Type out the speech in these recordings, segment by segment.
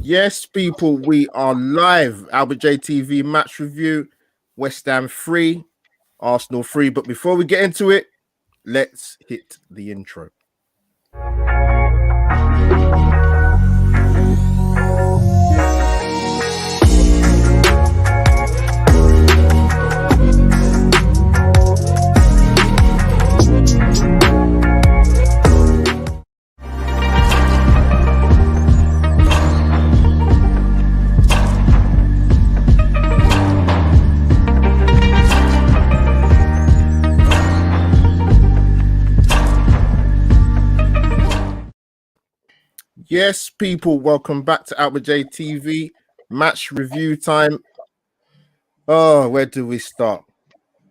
Yes, people, we are live. AlbertJTV match review. West Ham 3, Arsenal 3. But before we get into it, let's hit the intro. Yes, people, welcome back to AlbertJTV match review time. Oh, where do we start?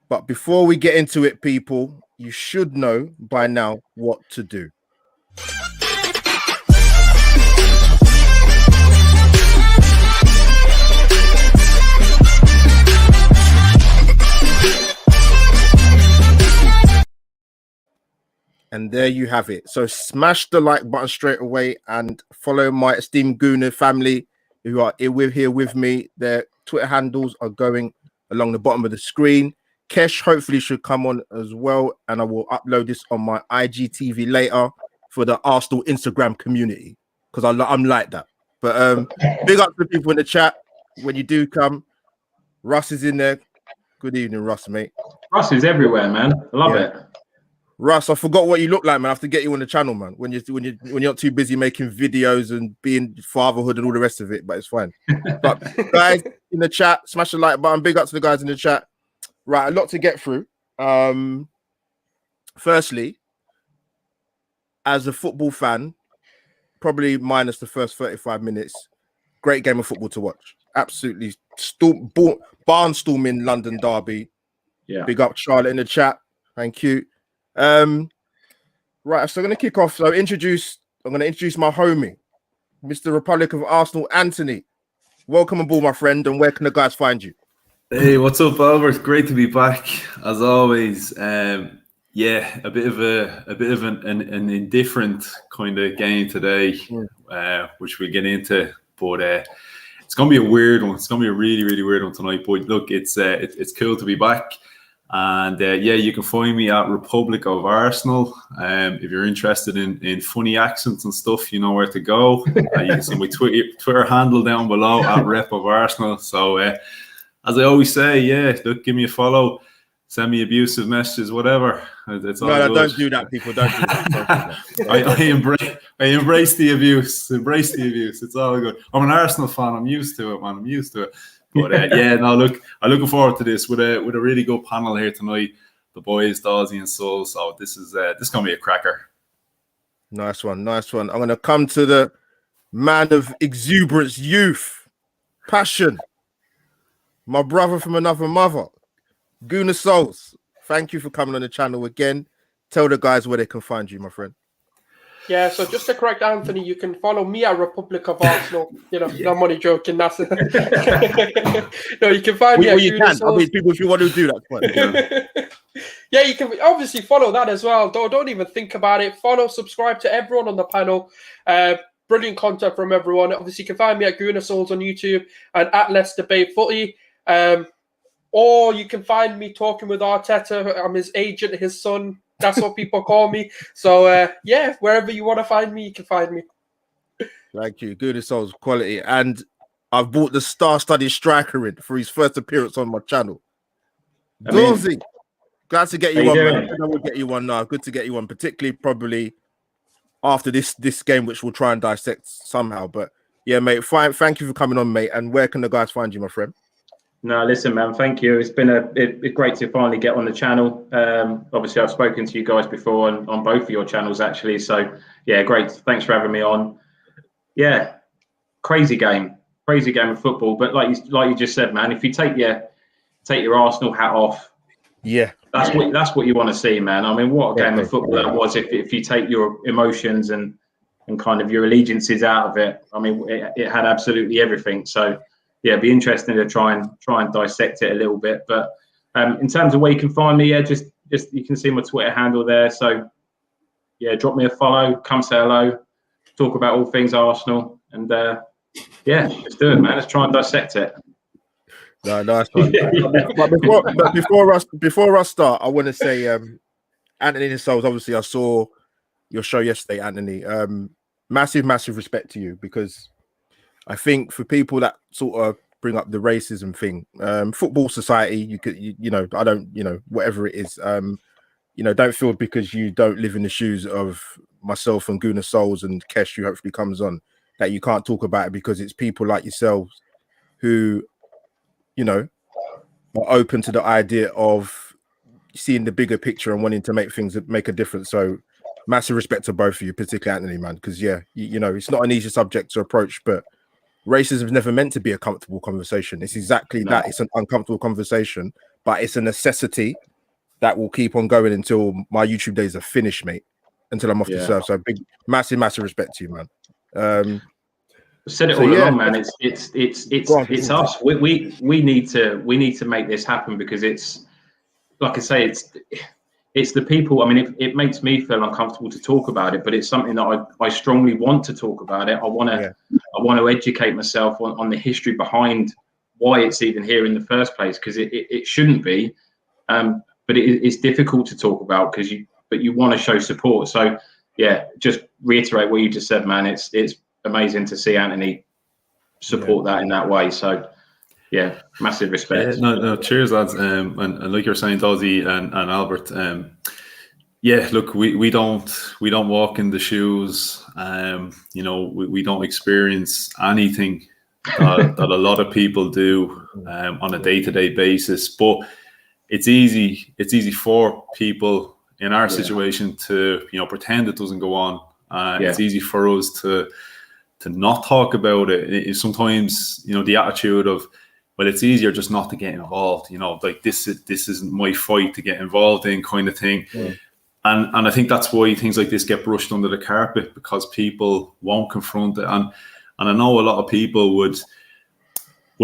But before we get into it, people, you should know by now what to do. And there you have it. So smash the like button straight away and follow my esteemed Gooner family who are here with me. Their Twitter handles are going along the bottom of the screen. Kesh hopefully should come on as well. And I will upload this on my IGTV later for the Arsenal Instagram community because I'm like that. But big up to the people in the chat. When you do come, Russ is in there. Good evening, Russ, mate. Russ is everywhere, man. I love it. Russ, I forgot what you look like, man. I have to get you on the channel, man. When you're not too busy making videos and being fatherhood and all the rest of it, but it's fine. But guys in the chat, smash the like button. Big up to the guys in the chat. Right, a lot to get through. Firstly, as a football fan, probably minus the first 35 minutes, great game of football to watch. Absolutely barnstorming London derby. Yeah. Big up Charlotte in the chat. Thank you. Right, so I'm going to kick off. So I'm going to introduce my homie, Mr. Republic of Arsenal, Anthony. Welcome aboard, my friend. And where can the guys find you? Hey, what's up, Albert? Great to be back as always. Yeah, a bit of an indifferent kind of game today, which we'll get into. But it's going to be a weird one. It's going to be a really, really weird one tonight. But look, it's cool to be back. And yeah, you can find me at Republic of Arsenal. If you're interested in funny accents and stuff, you know where to go. You can see my Twitter handle down below at RepofArsenal. So as I always say, yeah, look, give me a follow, send me abusive messages, whatever. It's all good. Don't do that, people. Don't do that. I embrace the abuse. Embrace the abuse. It's all good. I'm an Arsenal fan. I'm used to it, man. I'm used to it. But yeah, no, look, I'm looking forward to this with a really good panel here tonight. The boys, Dawsey and Sol. So this is gonna be a cracker. Nice one. I'm gonna come to the man of exuberance, youth, passion. My brother from another mother, Gooner Souls. Thank you for coming on the channel again. Tell the guys where they can find you, my friend. Yeah, so just to correct Anthony, you can follow me at Republic of Arsenal. You know, no money joking. That's no, you can find me. Well, you can. I mean, people, if you want to do that, yeah, you can obviously follow that as well. Don't even think about it. Follow, subscribe to everyone on the panel. Brilliant content from everyone. Obviously, you can find me at Gooner Souls on YouTube and at Let's Debate Footy. Or you can find me talking with Arteta. I'm his agent, his son. That's what people call me. So, yeah, wherever you want to find me, you can find me. Thank you. Good Souls quality. And I've bought the star-studded striker in for his first appearance on my channel. Dawsey, glad to get you on, man. I will get you one now. Good to get you on, particularly probably after this game, which we'll try and dissect somehow. But, yeah, mate, thank you for coming on, mate. And where can the guys find you, my friend? No, listen, man, thank you. It's been great to finally get on the channel. Obviously, I've spoken to you guys before on both of your channels, actually. So, yeah, great. Thanks for having me on. Yeah, crazy game of football. But like you just said, man, if you take your Arsenal hat off, yeah, that's what you want to see, man. I mean, what a game of football that was. If you take your emotions and kind of your allegiances out of it, I mean, it had absolutely everything. So. Yeah, it'd be interesting to try and dissect it a little bit. But in terms of where you can find me, yeah, just you can see my Twitter handle there. So yeah, drop me a follow, come say hello, talk about all things Arsenal, and Yeah, let's do it, man. Let's try and dissect it. No, nice one. But before I start, I want to say, Anthony and Souls. Obviously, I saw your show yesterday, Anthony. Massive respect to you, because I think for people that sort of bring up the racism thing, football society, you know, I don't, you know, whatever it is, you know, don't feel because you don't live in the shoes of myself and Guna Souls and Kesh, who hopefully comes on, that you can't talk about it, because it's people like yourselves who, you know, are open to the idea of seeing the bigger picture and wanting to make things that make a difference. So massive respect to both of you, particularly Anthony, man, because you know, it's not an easy subject to approach, but racism is never meant to be a comfortable conversation. It's exactly that. It's an uncomfortable conversation, but it's a necessity that will keep on going until my YouTube days are finished, mate, until I'm off the serve. So big, massive respect to you, man. Said it all along, man. It's us. We need to make this happen, because it's, like I say, it's the people. I mean, it makes me feel uncomfortable to talk about it, but it's something that I strongly want to talk about it. I want to educate myself on the history behind why it's even here in the first place, because it shouldn't be, but it's difficult to talk about because you want to show support. So yeah, just reiterate what you just said, man. It's amazing to see Anthony support that in that way. So yeah, massive respect. No, cheers, lads. And like you're saying, Dozzy and Albert, yeah, look, we don't walk in the shoes. You know, we don't experience anything that a lot of people do on a day-to-day basis. But it's easy for people in our situation to, you know, pretend it doesn't go on. It's easy for us to not talk about it. Sometimes, you know, the attitude of, well, it's easier just not to get involved, you know, like this isn't my fight to get involved in, kind of thing. And I think that's why things like this get brushed under the carpet, because people won't confront it. And I know a lot of people would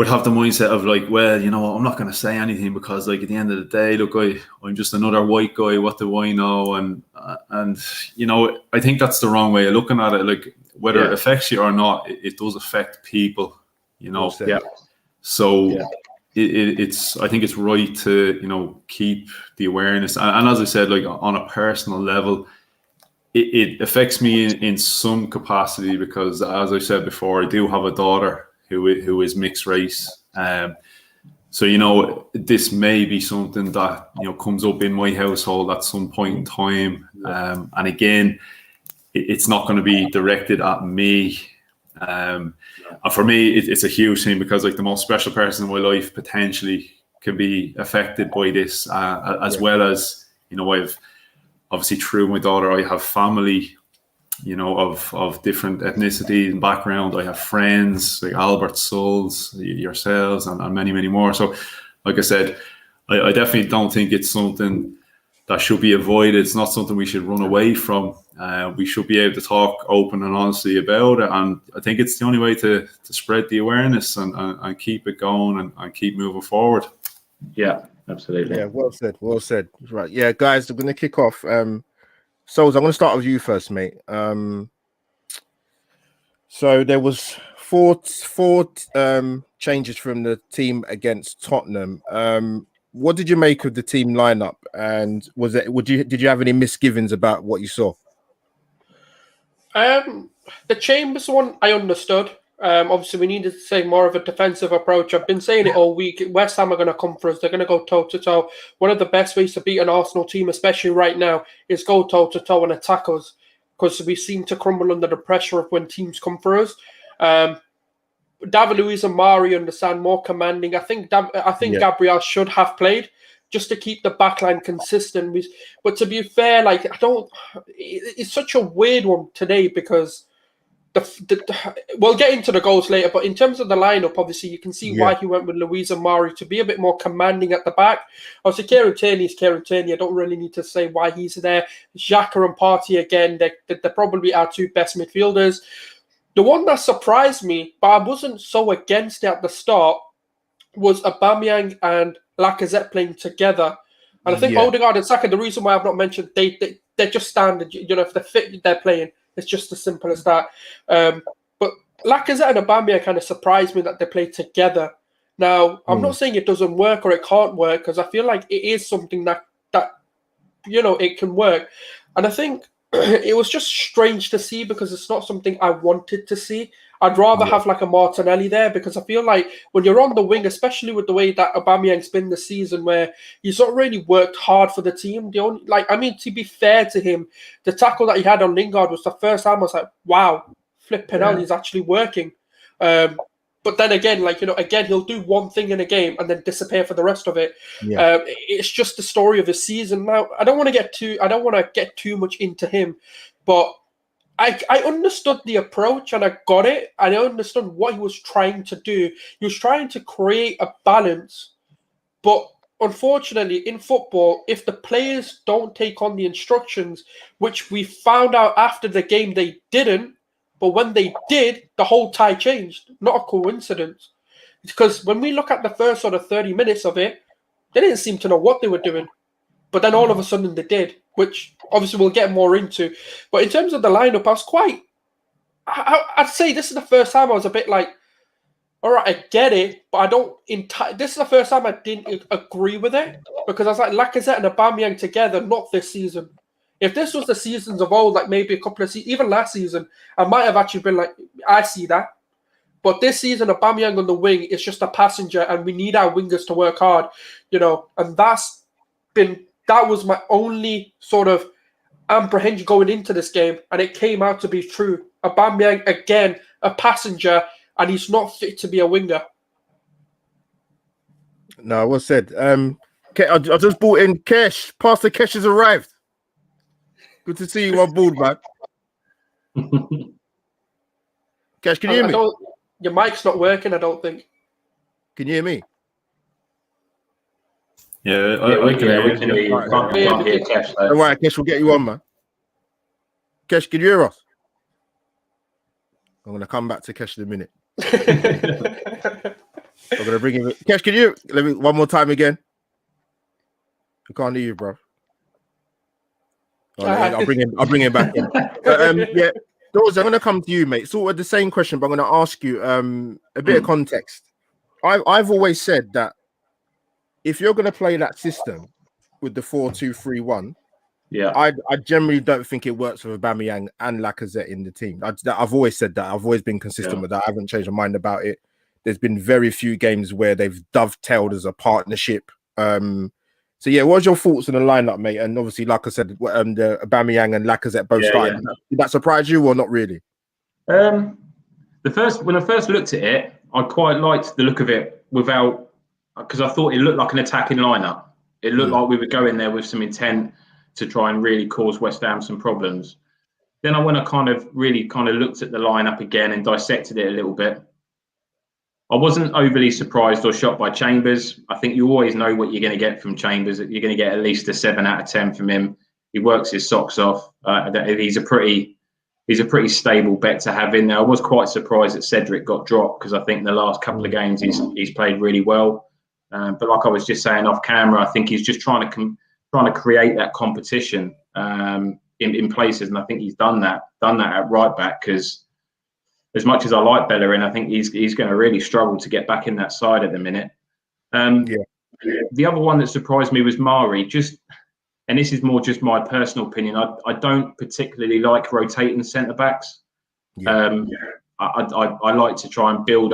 have the mindset of like, well, you know, I'm not going to say anything because, like, at the end of the day, look, I'm just another white guy. What do I know? And you know, I think that's the wrong way of looking at it. Like, whether it affects you or not, it does affect people, you know. So it's I think it's right to, you know, keep the awareness. And as I said, like, on a personal level, it affects me in some capacity, because, as I said before, I do have a daughter who is mixed race. So, you know, this may be something that, you know, comes up in my household at some point in time. And again, it's not going to be directed at me. And for me, it's a huge thing, because, like, the most special person in my life potentially can be affected by this, as well as, you know, I've obviously, through my daughter, I have family, you know, of different ethnicity and background. I have friends like Albert, Souls, yourselves, and many more. So, like I said, I definitely don't think it's something that should be avoided. It's not something we should run away from. We should be able to talk open and honestly about it. And I think it's the only way to spread the awareness and keep it going and keep moving forward. Yeah, absolutely. Yeah, well said. Right. Yeah, guys, we're going to kick off. Souls, I'm going to start with you first, mate. So there was four changes from the team against Tottenham. What did you make of the team lineup? And did you have any misgivings about what you saw? The Chambers one, I understood. Obviously, we needed to take more of a defensive approach. I've been saying it all week. West Ham are going to come for us. They're going to go toe-to-toe. One of the best ways to beat an Arsenal team, especially right now, is go toe-to-toe and attack us, because we seem to crumble under the pressure of when teams come for us. David Luiz and Mari understand, more commanding. I think Gabriel should have played, just to keep the backline consistent. But to be fair, like, it's such a weird one today, because we'll get into the goals later, but in terms of the lineup, obviously you can see why he went with Luiz and Mari, to be a bit more commanding at the back. Obviously, Kieran Tierney is Kieran Tierney. I don't really need to say why he's there. Xhaka and Partey, again, they're probably our two best midfielders. The one that surprised me, but I wasn't so against it at the start, was Aubameyang and Lacazette playing together. And I think Odegaard and Saka, the reason why I've not mentioned, they're just standard. You know, if they're fit, they're playing. It's just as simple as that. But Lacazette and Aubameyang kind of surprised me that they play together. Now, I'm not saying it doesn't work or it can't work, because I feel like it is something that it can work. And I think it was just strange to see, because it's not something I wanted to see. I'd rather have like a Martinelli there, because I feel like when you're on the wing, especially with the way that Aubameyang's been this season, where he's not really worked hard for the team. To be fair to him, the tackle that he had on Lingard was the first time I was like, wow, flipping hell, he's actually working. But then again, again, he'll do one thing in a game and then disappear for the rest of it. Yeah. It's just the story of his season. Now, I don't want to get too much into him, but I understood the approach and I got it. And I understood what he was trying to do. He was trying to create a balance. But unfortunately, in football, if the players don't take on the instructions, which we found out after the game they didn't, but when they did, the whole tie changed. Not a coincidence. Because when we look at the first sort of 30 minutes of it, they didn't seem to know what they were doing. But then all of a sudden they did, which obviously we'll get more into. But in terms of the lineup, I was I'd say this is the first time I was a bit like, all right, I get it, but I don't. This is the first time I didn't agree with it, because I was like, Lacazette and Aubameyang together, not this season. If this was the seasons of old, like maybe a couple of seasons, even last season, I might have actually been like, I see that. But this season, Aubameyang on the wing is just a passenger, and we need our wingers to work hard, and that was my only sort of apprehension going into this game, and it came out to be true. Aubameyang, again, a passenger, and he's not fit to be a winger. No, well said. I just brought in Kesh. Pastor Kesh has arrived. Good to see you on board, man. Kesh, can you hear me? Your mic's not working, I don't think. Can you hear me? Yeah, we can hear you. Can't hear Kesh, though. All right, Kesh, we'll get you on, man. Kesh, can you hear us? I'm going to come back to Kesh in a minute. I'm going to bring him. Kesh, can you let me one more time again? I can't hear you, bro. I'll bring him back in. Yeah, Doors, I'm going to come to you, mate. Sort of the same question, but I'm going to ask you a bit of context. I've always said that if you're going to play that system with the 4-2-3-1, I generally don't think it works with Aubameyang and Lacazette in the team. I've always said that. I've always been consistent with that. I haven't changed my mind about it. There's been very few games where they've dovetailed as a partnership. So yeah, what's your thoughts on the lineup, mate? And obviously, like I said, the Aubameyang and Lacazette both started. Did that surprise you or not really? When I first looked at it, I quite liked the look of it because I thought it looked like an attacking lineup. It looked like we were going there with some intent to try and really cause West Ham some problems. Then when I kind of looked at the lineup again and dissected it a little bit, I wasn't overly surprised or shocked by Chambers. I think you always know what you're going to get from Chambers. You're going to get at least a 7 out of 10 from him. He works his socks off. He's a pretty stable bet to have in there. I was quite surprised that Cedric got dropped, because I think in the last couple of games he's played really well. But like I was just saying off camera, I think he's just trying to create that competition in places, and I think he's done that at right back, because as much as I like Bellerin, I think he's going to really struggle to get back in that side at the minute. The other one that surprised me was Mari. And this is more just my personal opinion, I don't particularly like rotating centre backs. I like to try and build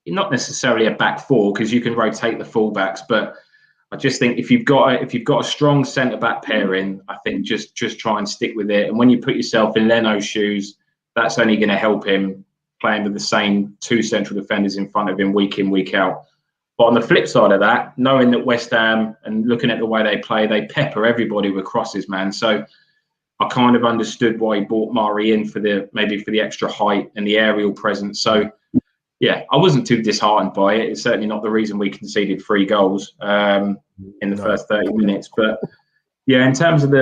not necessarily a back four, because you can rotate the fullbacks, but I just think if you've got a strong centre back pairing, I think just try and stick with it. And when you put yourself in Leno's shoes, that's only going to help him playing with the same 2 central defenders in front of him week in, week out. But on the flip side of that, knowing that West Ham and looking at the way they play, they pepper everybody with crosses, man. So I kind of understood why he brought Mari in for the extra height and the aerial presence. So yeah, I wasn't too disheartened by it. It's certainly not the reason we conceded 3 goals in the first 30 minutes. But yeah, in terms of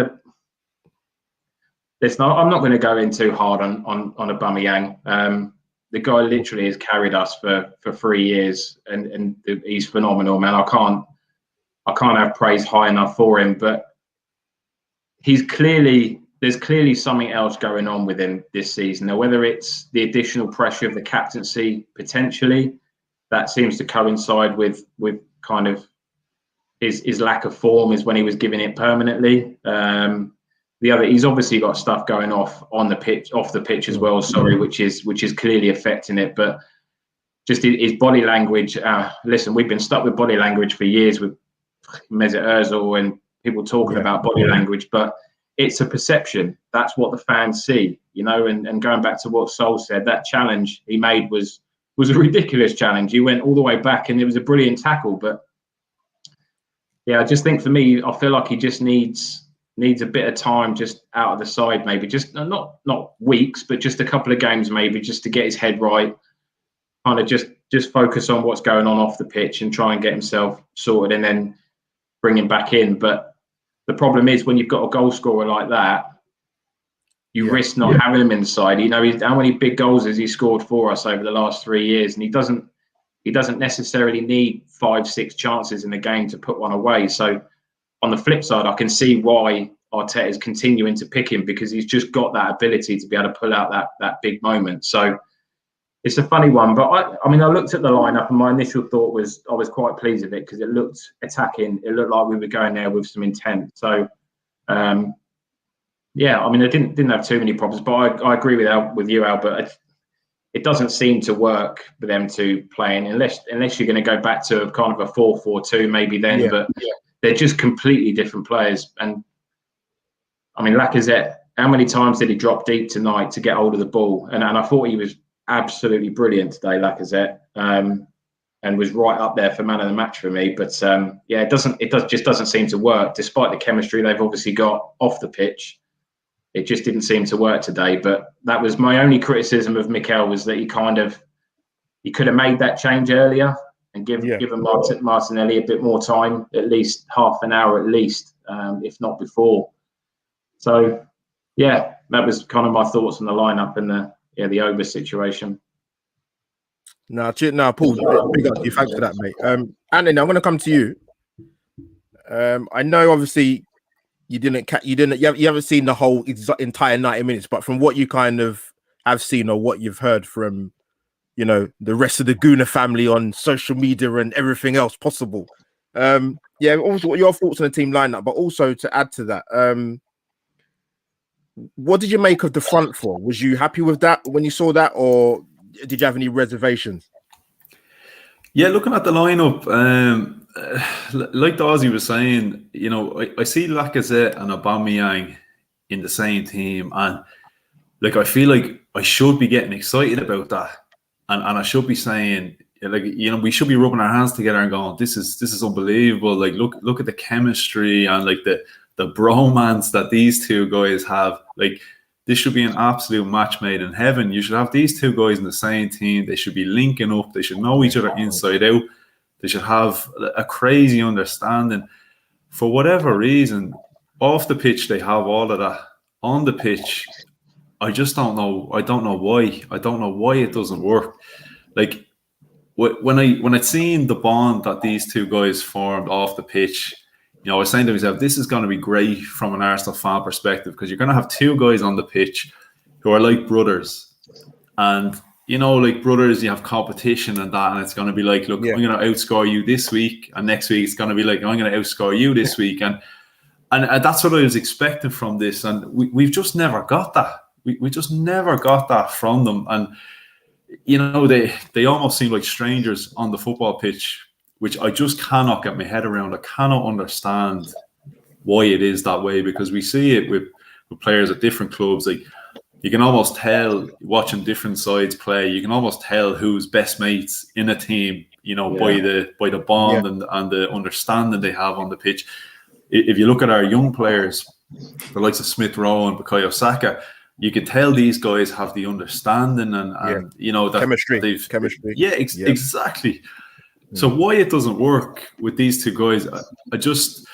I'm not going to go in too hard on Aubameyang. The guy literally has carried us for 3 years, and he's phenomenal, man. I can't have praise high enough for him. But he's clearly there's clearly something else going on with him this season. Now, whether it's the additional pressure of the captaincy, potentially, that seems to coincide with kind of his lack of form is when he was giving it permanently. He's obviously got stuff going off the pitch as well. Sorry, which is clearly affecting it. But just his body language. Listen, we've been stuck with body language for years with Mesut Ozil and people talking about body language, but it's a perception. That's what the fans see, and going back to what Sol said, that challenge he made was a ridiculous challenge. He went all the way back and it was a brilliant tackle. But yeah, I just think for me, I feel like he just needs a bit of time just out of the side, maybe just not weeks, but just a couple of games, maybe just to get his head right, kind of just focus on what's going on off the pitch and try and get himself sorted and then bring him back in. But the problem is when you've got a goal scorer like that, you risk not having him inside. How many big goals has he scored for us over the last 3 years? And he doesn't necessarily need 5-6 chances in a game to put one away. So on the flip side, I can see why Arteta is continuing to pick him, because he's just got that ability to be able to pull out that big moment. So it's a funny one, but I looked at the lineup and my initial thought was I was quite pleased with it because it looked attacking. It looked like we were going there with some intent. So, I didn't have too many problems, but I agree with you, Albert. It doesn't seem to work for them to playing unless you're going to go back to kind of a 4-4-2 maybe then. But they're just completely different players. And Lacazette, how many times did he drop deep tonight to get hold of the ball? And I thought he was absolutely brilliant today, Lacazette, and was right up there for man of the match for me. But it just doesn't seem to work, despite the chemistry they've obviously got off the pitch. It just didn't seem to work today. But that was my only criticism of Mikel, was that he could have made that change earlier and given Martinelli a bit more time, at least half an hour at least, if not before. So that was kind of my thoughts on the lineup and the over situation. Paul, big up to you. Thanks for that, mate. Anthony, I'm going to come to you. I know, obviously, you haven't seen the whole entire 90 minutes, but from what you kind of have seen or what you've heard from, the rest of the Gooner family on social media and everything else possible. Also, what your thoughts on the team lineup, but also to add to that, what did you make of the front four? Was you happy with that when you saw that, or did you have any reservations? Yeah, looking at the lineup, like Dawsey was saying, I see Lacazette and Aubameyang in the same team, and I feel like I should be getting excited about that, and I should be saying, we should be rubbing our hands together and going, this is unbelievable. Look at the chemistry and the bromance that these two guys have. This should be an absolute match made in heaven. You should have these two guys in the same team. They should be linking up. They should know each other inside out. They should have a crazy understanding. For whatever reason, off the pitch, they have all of that. On the pitch, I just don't know. I don't know why. I don't know why it doesn't work. When I seen the bond that these two guys formed off the pitch, I was saying to myself, this is going to be great from an Arsenal fan perspective, because you're going to have two guys on the pitch who are like brothers. And, like brothers, you have competition and that, and it's going to be like, look, I'm going to outscore you this week, and next week it's going to be like, I'm going to outscore you this week. And that's what I was expecting from this. And we've just never got that. We just never got that from them. And, they almost seem like strangers on the football pitch, which I just cannot get my head around. I cannot understand why it is that way, because we see it with players at different clubs. You can almost tell, watching different sides play, you can almost tell who's best mates in a team, by the bond and the understanding they have on the pitch. If you look at our young players, the likes of Smith Rowe and Bukayo Saka, you can tell these guys have the understanding and that chemistry. Exactly. So why it doesn't work with these two guys, I just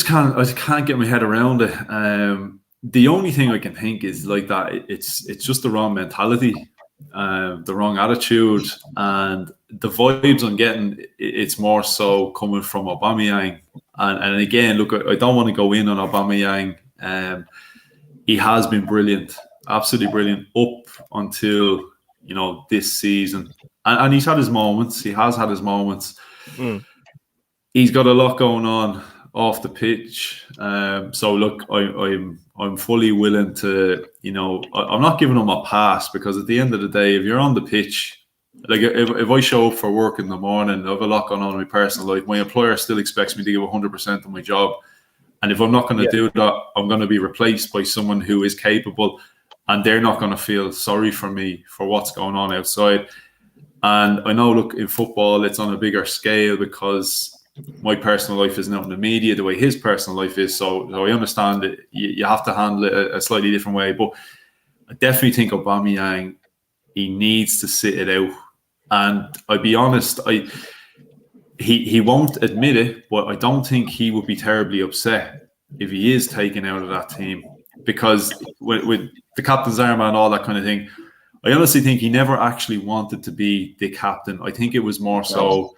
can't get my head around it. The only thing I can think is that it's just the wrong mentality, the wrong attitude, and the vibes I'm getting. It's more so coming from Aubameyang. And again, look, I don't want to go in on Aubameyang He has been brilliant, absolutely brilliant up until, you know, this season. And he's had his moments. He has had his moments. He's got a lot going on off the pitch. So look, I'm fully willing to, you know, I'm not giving him a pass, because at the end of the day, if you're on the pitch, like if I show up for work in the morning, I have a lot going on in my personal life. My employer still expects me to give 100% of my job. And if I'm not going to do that, I'm going to be replaced by someone who is capable, and they're not going to feel sorry for me for what's going on outside. And I know, look, in football, it's on a bigger scale because my personal life isn't out in the media the way his personal life is. So I understand that you have to handle it a slightly different way. But I definitely think Aubameyang, he needs to sit it out. And I'll be honest, he won't admit it, but I don't think he would be terribly upset if he is taken out of that team. Because with the captain's armband and all that kind of thing, I honestly think he never actually wanted to be the captain. I think it was more so,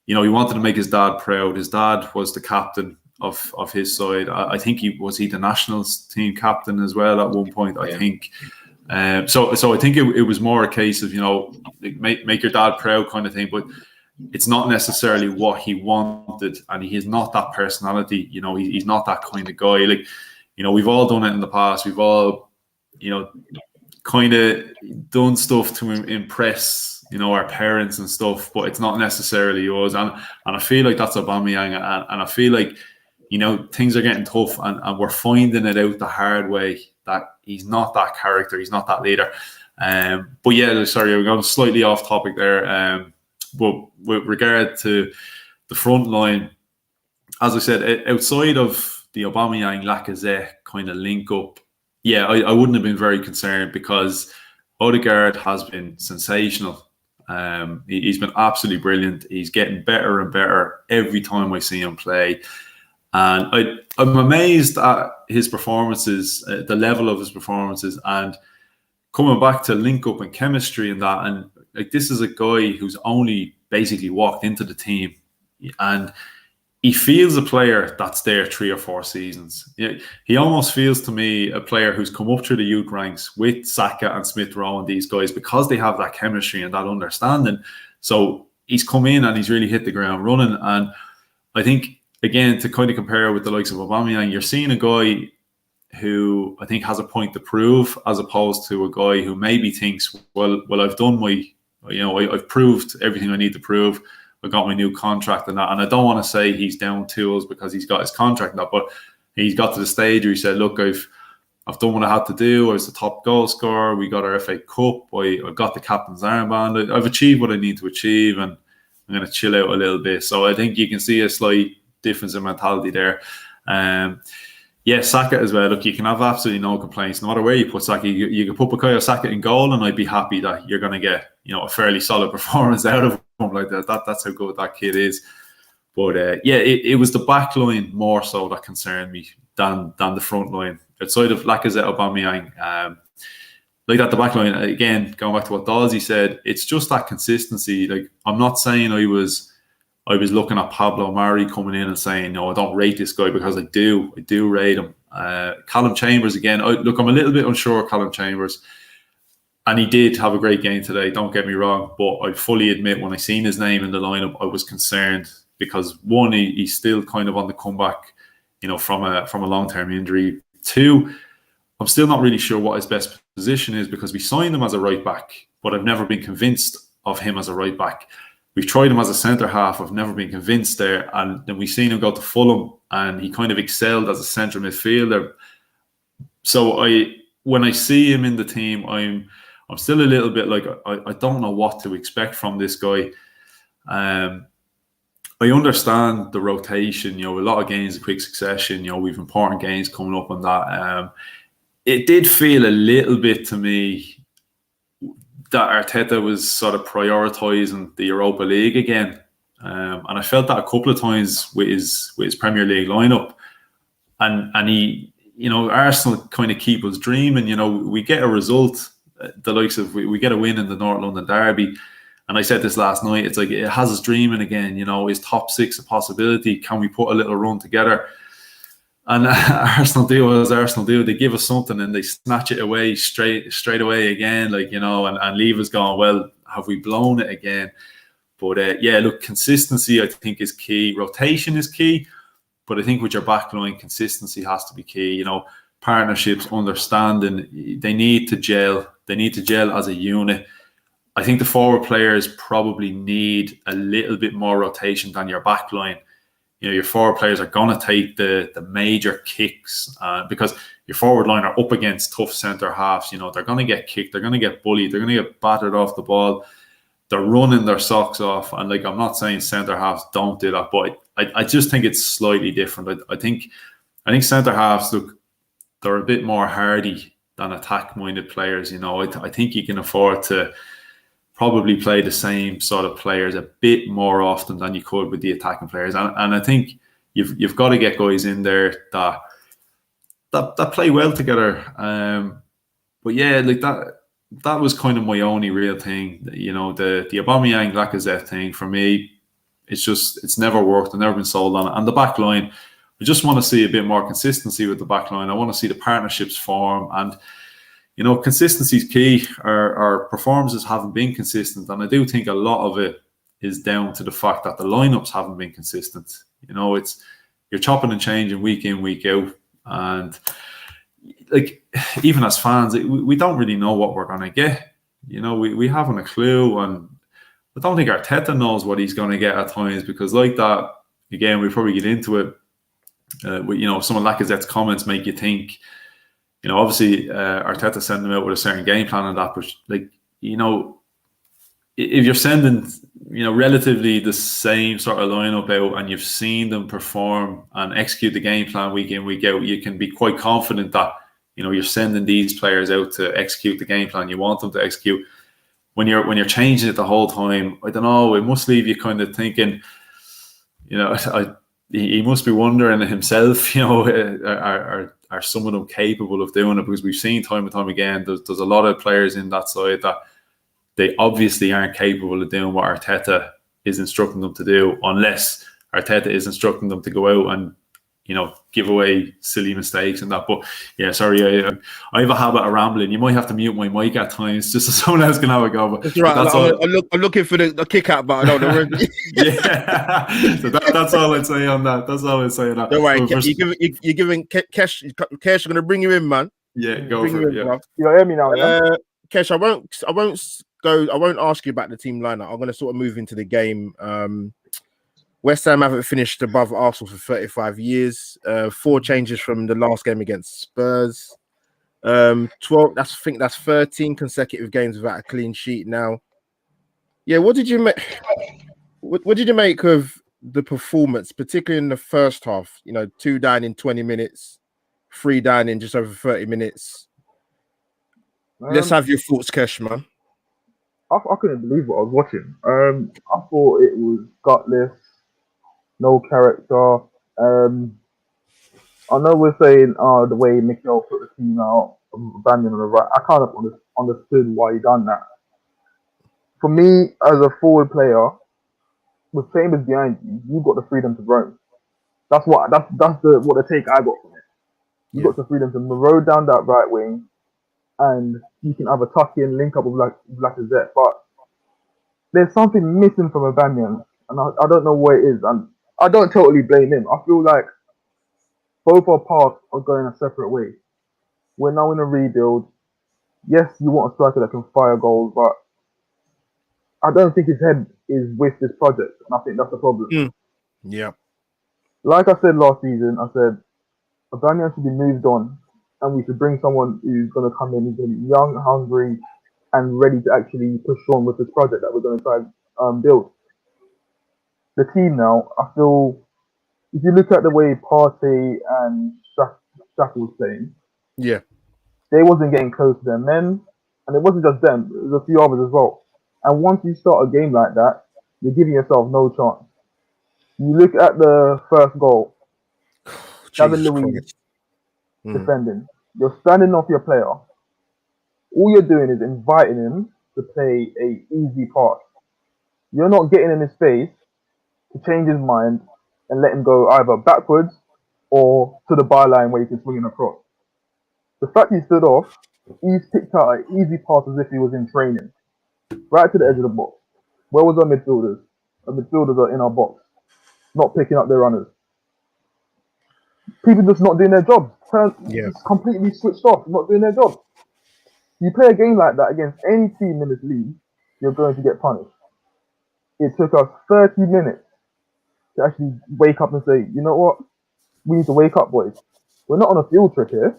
you know, he wanted to make his dad proud. His dad was the captain of his side. I think he was the nationals team captain as well at one point, I think. So I think it was more a case of, you know, make your dad proud kind of thing. But it's not necessarily what he wanted, and he's not that personality. You know, he's not that kind of guy. Like, you know, we've all done it in the past. We've all, you know, kind of done stuff to impress, you know, our parents and stuff, but it's not necessarily yours. And I feel like that's Aubameyang, and I feel like, you know, things are getting tough, and we're finding it out the hard way that he's not that character, he's not that leader. But yeah, sorry, we're going slightly off topic there. But with regard to the front line, as I said, outside of the Aubameyang Lacazette kind of link up, yeah, I wouldn't have been very concerned, because Odegaard has been sensational. He's been absolutely brilliant. He's getting better and better every time I see him play. And I'm amazed at his performances, the level of his performances, and coming back to link up and chemistry and that. And like, this is a guy who's only basically walked into the team, and he feels a player that's there 3 or 4 seasons. He almost feels to me a player who's come up through the youth ranks with Saka and Smith Rowe and these guys, because they have that chemistry and that understanding. So he's come in and he's really hit the ground running. And I think, again, to kind of compare with the likes of Aubameyang, you're seeing a guy who I think has a point to prove, as opposed to a guy who maybe thinks, well, I've done my, you know, I've proved everything I need to prove. I got my new contract and that. And I don't want to say he's down tools because he's got his contract now, but he's got to the stage where he said, look, I've done what I had to do. I was the top goal scorer. We got our FA Cup. I've got the captain's armband. I've achieved what I need to achieve, and I'm going to chill out a little bit. So I think you can see a slight difference in mentality there. Yeah, Saka as well. Look, you can have absolutely no complaints. No matter where you put Saka, you can put Bukayo Saka in goal, and I'd be happy that you're going to get, you know, a fairly solid performance out of him like that. That's how good that kid is. But yeah, it was the back line more so that concerned me than the front line. Outside of Lacazette, Aubameyang, like that, the back line, again, going back to what Dalsey said, it's just that consistency. Like, I'm not saying I was looking at Pablo Mari coming in and saying, no, I don't rate this guy, because I do rate him. Callum Chambers, again, look, I'm a little bit unsure of Callum Chambers, and he did have a great game today, don't get me wrong, but I fully admit when I seen his name in the lineup, I was concerned, because one, he's still kind of on the comeback, you know, from a long-term injury. 2, I'm still not really sure what his best position is, because we signed him as a right back, but I've never been convinced of him as a right back. We've tried him as a centre-half. I've never been convinced there. And then we've seen him go to Fulham, and he kind of excelled as a central midfielder. So when I see him in the team, I'm still a little bit like, I don't know what to expect from this guy. I understand the rotation, you know, a lot of games in quick succession, you know, we've important games coming up on that. It did feel a little bit to me that Arteta was sort of prioritising the Europa League again. And I felt that a couple of times with his Premier League lineup. And he, you know, Arsenal kind of keep us dreaming. You know, we get a result, the likes of, we get a win in the North London Derby. And I said this last night, it's like, it has us dreaming again. You know, is top 6 a possibility? Can we put a little run together? And Arsenal do as Arsenal do. They give us something and they snatch it away straight away again, like, you know, and leave us going, well, have we blown it again? But yeah, look, consistency I think is key. Rotation is key, but I think with your backline, consistency has to be key. You know, partnerships, understanding, they need to gel. They need to gel as a unit. I think the forward players probably need a little bit more rotation than your backline. You know, your forward players are going to take the major kicks because your forward line are up against tough centre halves. You know, they're going to get kicked, they're going to get bullied, they're going to get battered off the ball. They're running their socks off. And like, I'm not saying centre halves don't do that, but I just think it's slightly different. I think centre halves, look, they're a bit more hardy than attack-minded players. You know, I think you can afford to probably play the same sort of players a bit more often than you could with the attacking players, and I think you've got to get guys in there that play well together. But yeah, like that was kind of my only real thing. You know, the Aubameyang Lacazette thing for me, it's never worked. I've never been sold on it. And the back line, I just want to see a bit more consistency with the back line. I want to see the partnerships form, and you know, consistency is key. Our performances haven't been consistent, and I do think a lot of it is down to the fact that the lineups haven't been consistent. You know, you're chopping and changing week in, week out, and like, even as fans, we don't really know what we're going to get. You know, we haven't a clue, and I don't think Arteta knows what he's going to get at times, because like that, again, we probably get into it. You know, some of Lacazette's comments make you think, you know, obviously Arteta sent them out with a certain game plan and that, but like, you know, if you're sending, you know, relatively the same sort of lineup out and you've seen them perform and execute the game plan week in, week out, you can be quite confident that, you know, you're sending these players out to execute the game plan you want them to execute. When you're changing it the whole time, I don't know, it must leave you kind of thinking, you know, he must be wondering himself, you know, are some of them capable of doing it? Because we've seen time and time again, there's a lot of players in that side that they obviously aren't capable of doing what Arteta is instructing them to do, unless Arteta is instructing them to go out and, you know, give away silly mistakes and that. But yeah, sorry, I have a habit of rambling. You might have to mute my mic at times just so someone else can have a go. But that's right. I'm looking for the kick out button. Yeah, so that's all I'd say on that. That's all I'd say on that. Don't worry, you're giving Kesh. Kesh, I'm gonna bring you in, man. Yeah, go for it. Yeah. You hear me now? Yeah? Kesh, I won't ask you about the team lineup. I'm gonna sort of move into the game. West Ham haven't finished above Arsenal for 35 years. 4 changes from the last game against Spurs. 12. I think that's 13 consecutive games without a clean sheet now. Yeah, what did you make? What did you make of the performance, particularly in the first half? You know, 2 down in 20 minutes, 3 down in just over 30 minutes. Let's have your thoughts, Kesh, man. I couldn't believe what I was watching. I thought it was gutless, no character. I know we're saying the way Mikel put the team out, abandoned on the right. I kind of understood why he done that. For me, as a forward player, with Chambers behind you, you've got the freedom to roam. That's what the take I got from it. You've got the freedom to roam down that right wing, and you can have a tuck in, link up with Lacazette. But there's something missing from Aubameyang, and I don't know what it is. And I don't totally blame him. I feel like both our paths are going a separate way. We're now in a rebuild. Yes, you want a striker that can fire goals, but I don't think his head is with this project, and I think that's the problem. Yeah. Like I said last season, I said Aubameyang should be moved on, and we should bring someone who's going to come in, who's going to be young, hungry, and ready to actually push on with this project that we're going to try and build. The team now, I feel, if you look at the way Partey and Shaq was playing, yeah, they wasn't getting close to their men, and it wasn't just them, it was a few others as well. And once you start a game like that, you're giving yourself no chance. You look at the first goal, David Luiz defending. You're standing off your player. All you're doing is inviting him to play a easy pass. You're not getting in his face to change his mind and let him go either backwards or to the byline where he can swing it across. The fact he stood off, he's picked out an easy pass as if he was in training, right to the edge of the box. Where was our midfielders? Our midfielders are in our box, not picking up their runners. People just not doing their jobs. Just completely switched off, not doing their job. You play a game like that against any team in this league, you're going to get punished. It took us 30 minutes to actually wake up and say, you know what? We need to wake up, boys. We're not on a field trip here.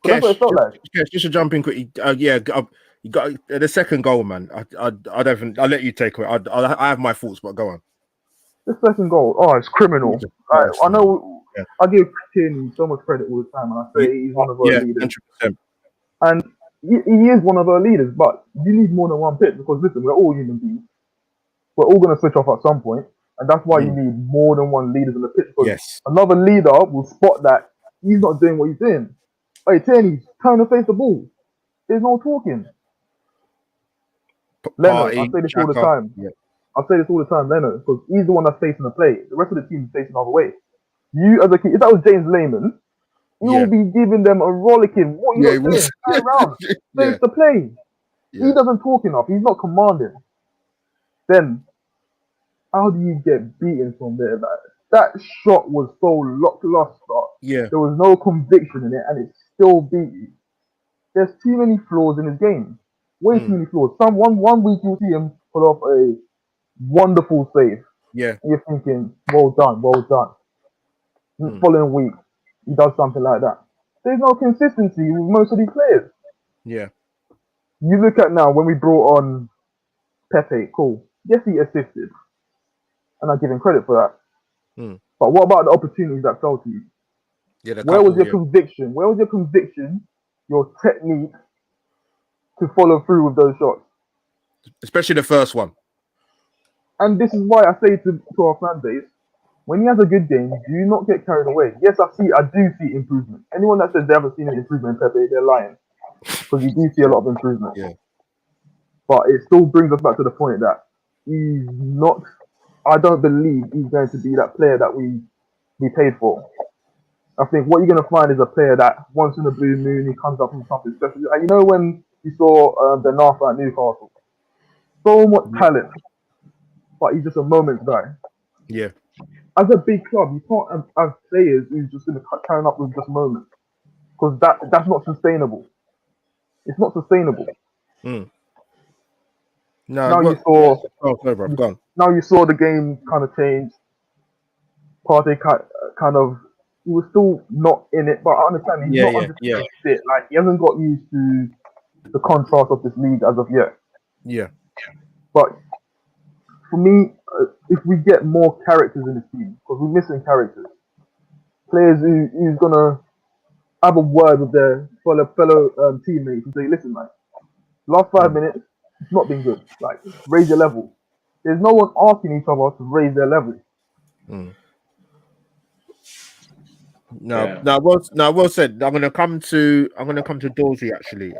But that's what it felt like. Just to jump in quickly. You got the second goal, man. I don't. I'll let you take it. I have my thoughts, but go on. The second goal, it's criminal. I know. Yeah. I give Tierney so much credit all the time, and I say he's one of our leaders. 100%. And he is one of our leaders, but you need more than one pitch because listen, we're all human beings. We're all going to switch off at some point, and that's why you need more than one leader in the pitch. Because another leader will spot that he's not doing what he's doing. Hey, Tierney, turn and face the ball. There's no talking. Leonard, I say this all the time. Yeah. I say this all the time, Leonard, because he's the one that's facing the play. The rest of the team is facing the other way. You, as a kid, if that was James Lehman, you'll be giving them a rollicking. What are you doing? Turn around. Face the play. Yeah. He doesn't talk enough. He's not commanding. Then, how do you get beaten from there? That shot was so lackluster. Yeah. There was no conviction in it, and it still beat you. There's too many flaws in his game. Way too many flaws. One week you'll see him pull off a wonderful save. Yeah. And you're thinking, well done, well done. The following week, he does something like that. There's no consistency with most of these players. Yeah. You look at now when we brought on Pepe, cool. Yes, he assisted. And I give him credit for that. But what about the opportunities that fell to you? Yeah, where was your conviction? Where was your conviction, your technique to follow through with those shots? Especially the first one. And this is why I say to our fan base, when he has a good game, do not get carried away. Yes, I do see improvement. Anyone that says they haven't seen an improvement in Pepe, they're lying. Because you do see a lot of improvement. Yeah. But it still brings us back to the point that he's not, I don't believe he's going to be that player that we paid for. I think what you're going to find is a player that once in a blue moon, he comes up from something special. And you know when you saw the Nafa at Newcastle? So much talent. But he's just a moment's guy. Yeah. As a big club, you can't have players who's just going to turn up with just moments. Because that's not sustainable. It's not sustainable. No, now you saw. Oh, no, bro, gone. Now you saw the game kind of change. Partey kind of. He was still not in it, but I understand he's not fit. Like he hasn't got used to the contrast of this league as of yet. Yeah. But for me, if we get more characters in the team, because we're missing characters, players who's gonna have a word with their fellow teammates and say, "Listen, man, last 5 minutes, it's not been good. Like, raise your level." There's no one asking each other to raise their level. Well said. I'm gonna come to Dorsey actually.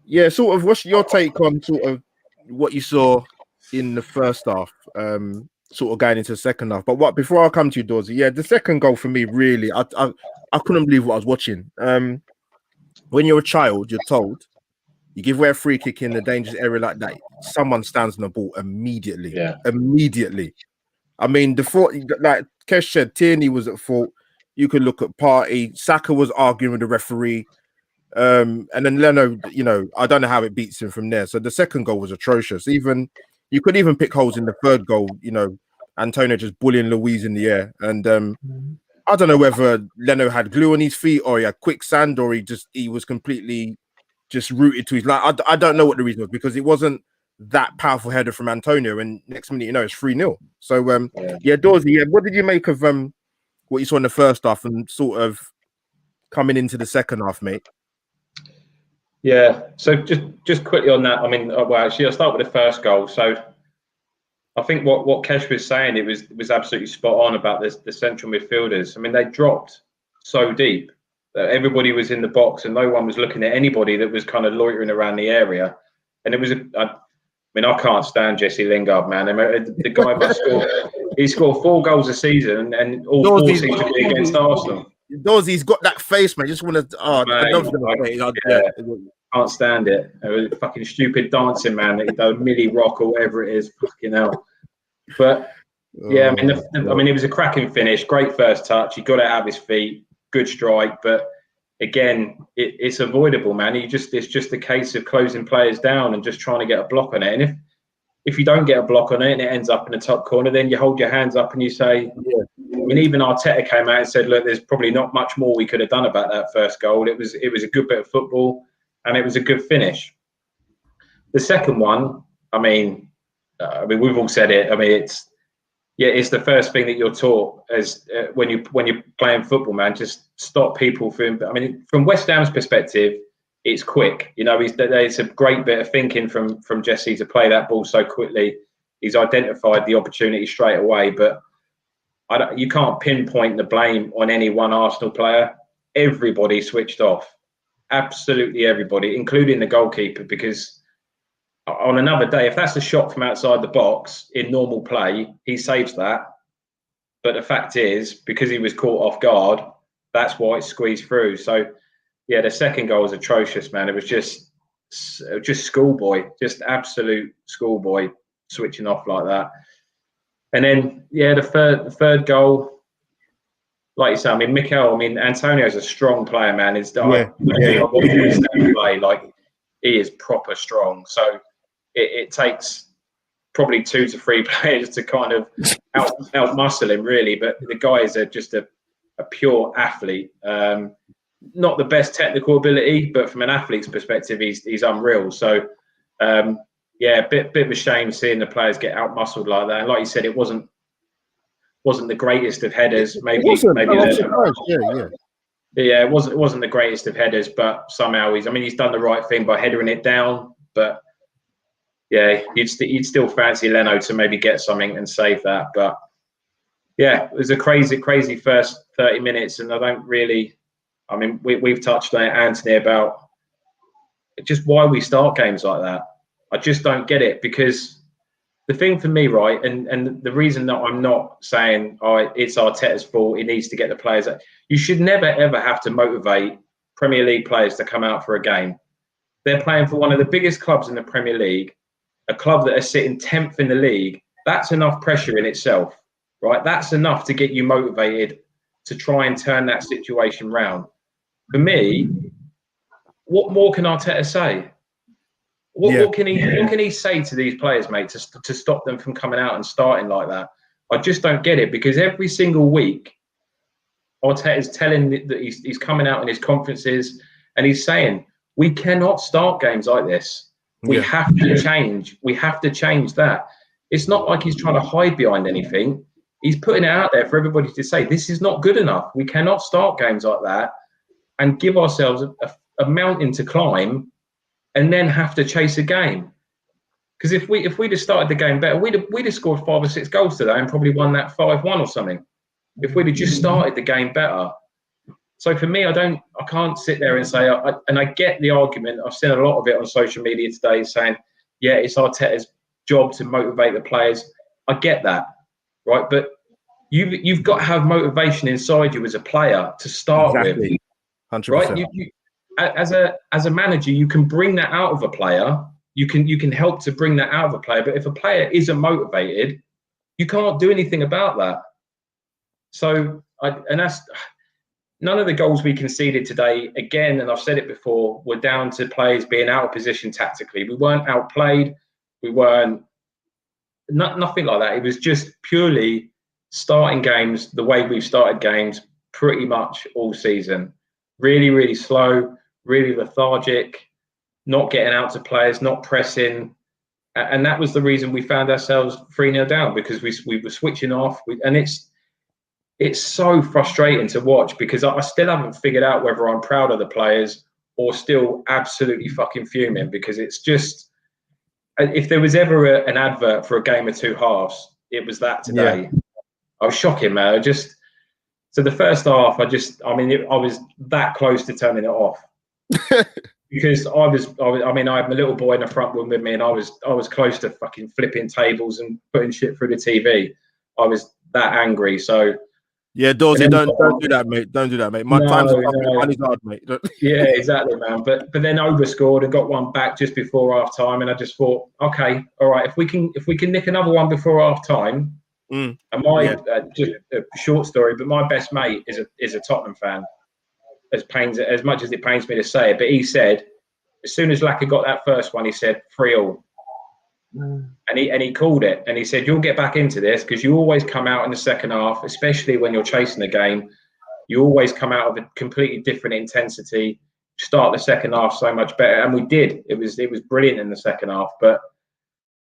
Yeah, sort of. What's your take on sort of what you saw in the first half? Sort of going into the second half. But before I come to you, Dorsey, the second goal for me, really, I couldn't believe what I was watching. When you're a child, you're told you give away a free kick in a dangerous area like that, someone stands on the ball immediately. Yeah. Immediately. I mean, like Kesh said, Tierney was at fault. You could look at Partey. Saka was arguing with the referee. And then Leno, I don't know how it beats him from there. So the second goal was atrocious. You could even pick holes in the third goal. Antonio just bullying Luiz in the air. And I don't know whether Leno had glue on his feet or he had quicksand or he was completely just rooted to his line. I don't know what the reason was because it wasn't that powerful header from Antonio. And next minute, it's 3-0. So, Dorsey, what did you make of what you saw in the first half and sort of coming into the second half, mate? Yeah, so just quickly on that. I mean, well, actually, I'll start with the first goal. So I think what Kesh was saying, it was absolutely spot on about the central midfielders. I mean, they dropped so deep that everybody was in the box and no one was looking at anybody that was kind of loitering around the area. And it was I mean, I can't stand Jesse Lingard, man. I mean, the guy must score. He scored 4 goals a season, and all 4 seem to be against Arsenal. He's got that face, man. Just want to. Oh, I love him. Yeah. Can't stand it. It was fucking stupid dancing, man. That he done Millie Rock or whatever it is. Fucking hell. But yeah, I mean, it was a cracking finish. Great first touch. He got it out of his feet. Good strike, but again, it's avoidable, man. It's just a case of closing players down and just trying to get a block on it. And if you don't get a block on it and it ends up in the top corner, then you hold your hands up and you say, I mean, even Arteta came out and said, look, there's probably not much more we could have done about that first goal. It was a good bit of football and it was a good finish. The second one, I mean, we've all said it. I mean, it's the first thing that you're taught as when you're playing football, man. Just stop people from. I mean, from West Ham's perspective, it's quick. You know, it's a great bit of thinking from Jesse to play that ball so quickly. He's identified the opportunity straight away, but you can't pinpoint the blame on any one Arsenal player. Everybody switched off, absolutely everybody, including the goalkeeper, because on another day, if that's a shot from outside the box in normal play, he saves that. But the fact is, because he was caught off guard, that's why it squeezed through. So, yeah, the second goal was atrocious, man. It was just schoolboy, just absolute schoolboy switching off like that. And then, yeah, the third goal, like you say, I mean, Antonio's a strong player, man. I watched him play, like, he is proper strong. So it takes probably 2 to 3 players to kind of out muscle him, really. But the guy is just a pure athlete. Not the best technical ability, but from an athlete's perspective, he's unreal. So yeah, bit of a shame seeing the players get out muscled like that. And like you said, it wasn't the greatest of headers. It wasn't the greatest of headers, but somehow he's done the right thing by headering it down. But yeah, you'd still fancy Leno to maybe get something and save that. But yeah, it was a crazy first 30 minutes, and I don't really. I mean, we've touched on it, Anthony, about just why we start games like that. I just don't get it, because the thing for me, right, and the reason that I'm not saying, it's Arteta's fault, he needs to get the players. You should never, ever have to motivate Premier League players to come out for a game. They're playing for one of the biggest clubs in the Premier League, a club that is sitting 10th in the league. That's enough pressure in itself, right? That's enough to get you motivated to try and turn that situation round. For me, what more can Arteta say? What can he say to these players, mate, to stop them from coming out and starting like that? I just don't get it, because every single week, Arteta is telling that he's coming out in his conferences and he's saying, we cannot start games like this. We have to change. We have to change that. It's not like he's trying to hide behind anything. He's putting it out there for everybody to say, this is not good enough. We cannot start games like that and give ourselves a mountain to climb and then have to chase a game. Because if we'd have started the game better, we'd have scored 5 or 6 goals today and probably won that 5-1 or something. If we'd have just started the game better. So for me, I can't sit there and say, and I get the argument. I've seen a lot of it on social media today saying, yeah, it's Arteta's job to motivate the players. I get that, right? But you've got to have motivation inside you as a player to start with, 100%. right? As a manager, you can bring that out of a player. You can help to bring that out of a player. But if a player isn't motivated, you can't do anything about that. So that's. None of the goals we conceded today, again, and I've said it before, were down to players being out of position tactically. We weren't outplayed. We weren't nothing like that. It was just purely starting games the way we've started games pretty much all season. Really, really slow, really lethargic, not getting out to players, not pressing. And that was the reason we found ourselves 3-0 down, because we were switching off. And it's so frustrating to watch, because I still haven't figured out whether I'm proud of the players or still absolutely fucking fuming, because it's just, if there was ever an advert for a game of 2 halves, it was that today. Yeah. I was shocking, man. So the first half, I was that close to turning it off. because I mean, I had my little boy in the front room with me, and I was close to fucking flipping tables and putting shit through the TV. I was that angry. So yeah, Dorsey, don't do that, mate. Don't do that, mate. My time's up. Money's hard, mate. Yeah, exactly, man. But then overscored and got one back just before half time, and I just thought, okay, all right, if we can nick another one before half time. And my just a short story, but my best mate is a Tottenham fan. As much as it pains me to say it, but he said as soon as Laka got that first one, he said 3-3. And he called it, and he said you'll get back into this because you always come out in the second half, especially when you're chasing the game. You always come out of a completely different intensity. Start the second half so much better, and we did. It was brilliant in the second half, but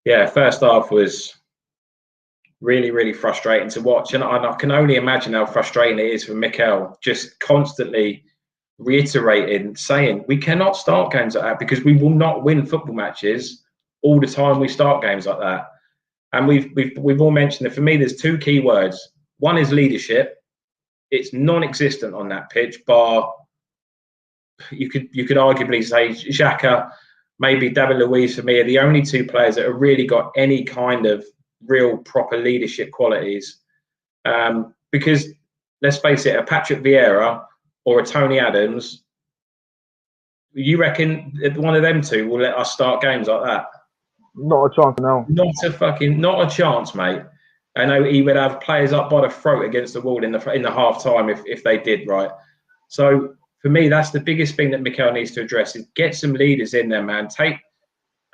yeah, first half was really, really frustrating to watch, and I can only imagine how frustrating it is for Mikel, just constantly reiterating, saying we cannot start games like that because we will not win football matches all the time we start games like that. And we've all mentioned that. For me, there's two key words. One is leadership. It's non-existent on that pitch, bar you could arguably say Xhaka, maybe David Luiz for me are the only two players that have really got any kind of real proper leadership qualities. Because let's face it, a Patrick Vieira or a Tony Adams, you reckon one of them two will let us start games like that? Not a chance, no. Not a chance, mate. I know he would have players up by the throat against the wall in the half time if they did, right? So for me, that's the biggest thing that Mikel needs to address is get some leaders in there, man.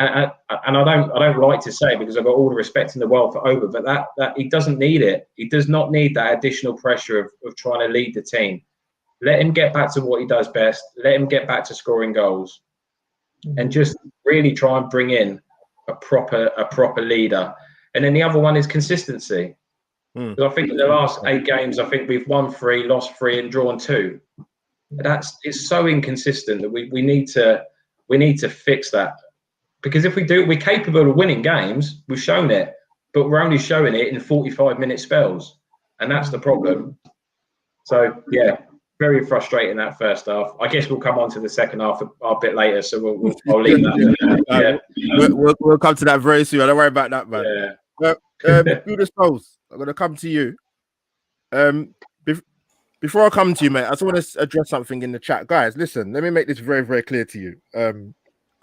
And I don't like to say it because I've got all the respect in the world for Oba, but that he doesn't need it. He does not need that additional pressure of trying to lead the team. Let him get back to what he does best. Let him get back to scoring goals, and just really try and bring in a proper leader. And then the other one is consistency. Because I think in the last 8 games, I think we've won 3, lost 3, and drawn 2. It's so inconsistent that we need to fix that. Because if we do, we're capable of winning games. We've shown it, but we're only showing it in 45-minute spells, and that's the problem. So yeah, very frustrating that first half. I guess we'll come on to the second half a bit later, so I'll leave that. We'll come to that very soon. Don't worry about that, man. Good as souls. I'm gonna come to you. Before I come to you, mate, I just want to address something in the chat, guys. Listen, let me make this very, very clear to you.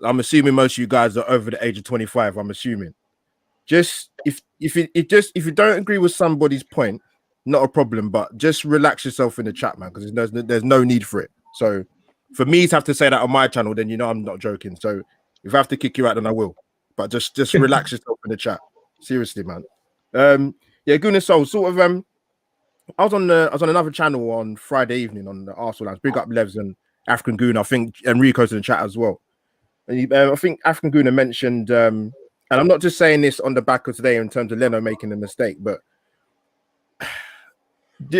I'm assuming most of you guys are over the age of 25. I'm assuming. Just if you don't agree with somebody's point, not a problem, but just relax yourself in the chat, man, because there's no need for it. So for me to have to say that on my channel, then you know I'm not joking. So if I have to kick you out, then I will. But just relax yourself in the chat. Seriously, man. Yeah, goodness soul. Sort of I was on another channel on Friday evening on the Arsenal Lounge. Big up Levs and African Goon. I think Enrico's in the chat as well. And I think African Goon mentioned, and I'm not just saying this on the back of today in terms of Leno making a mistake, but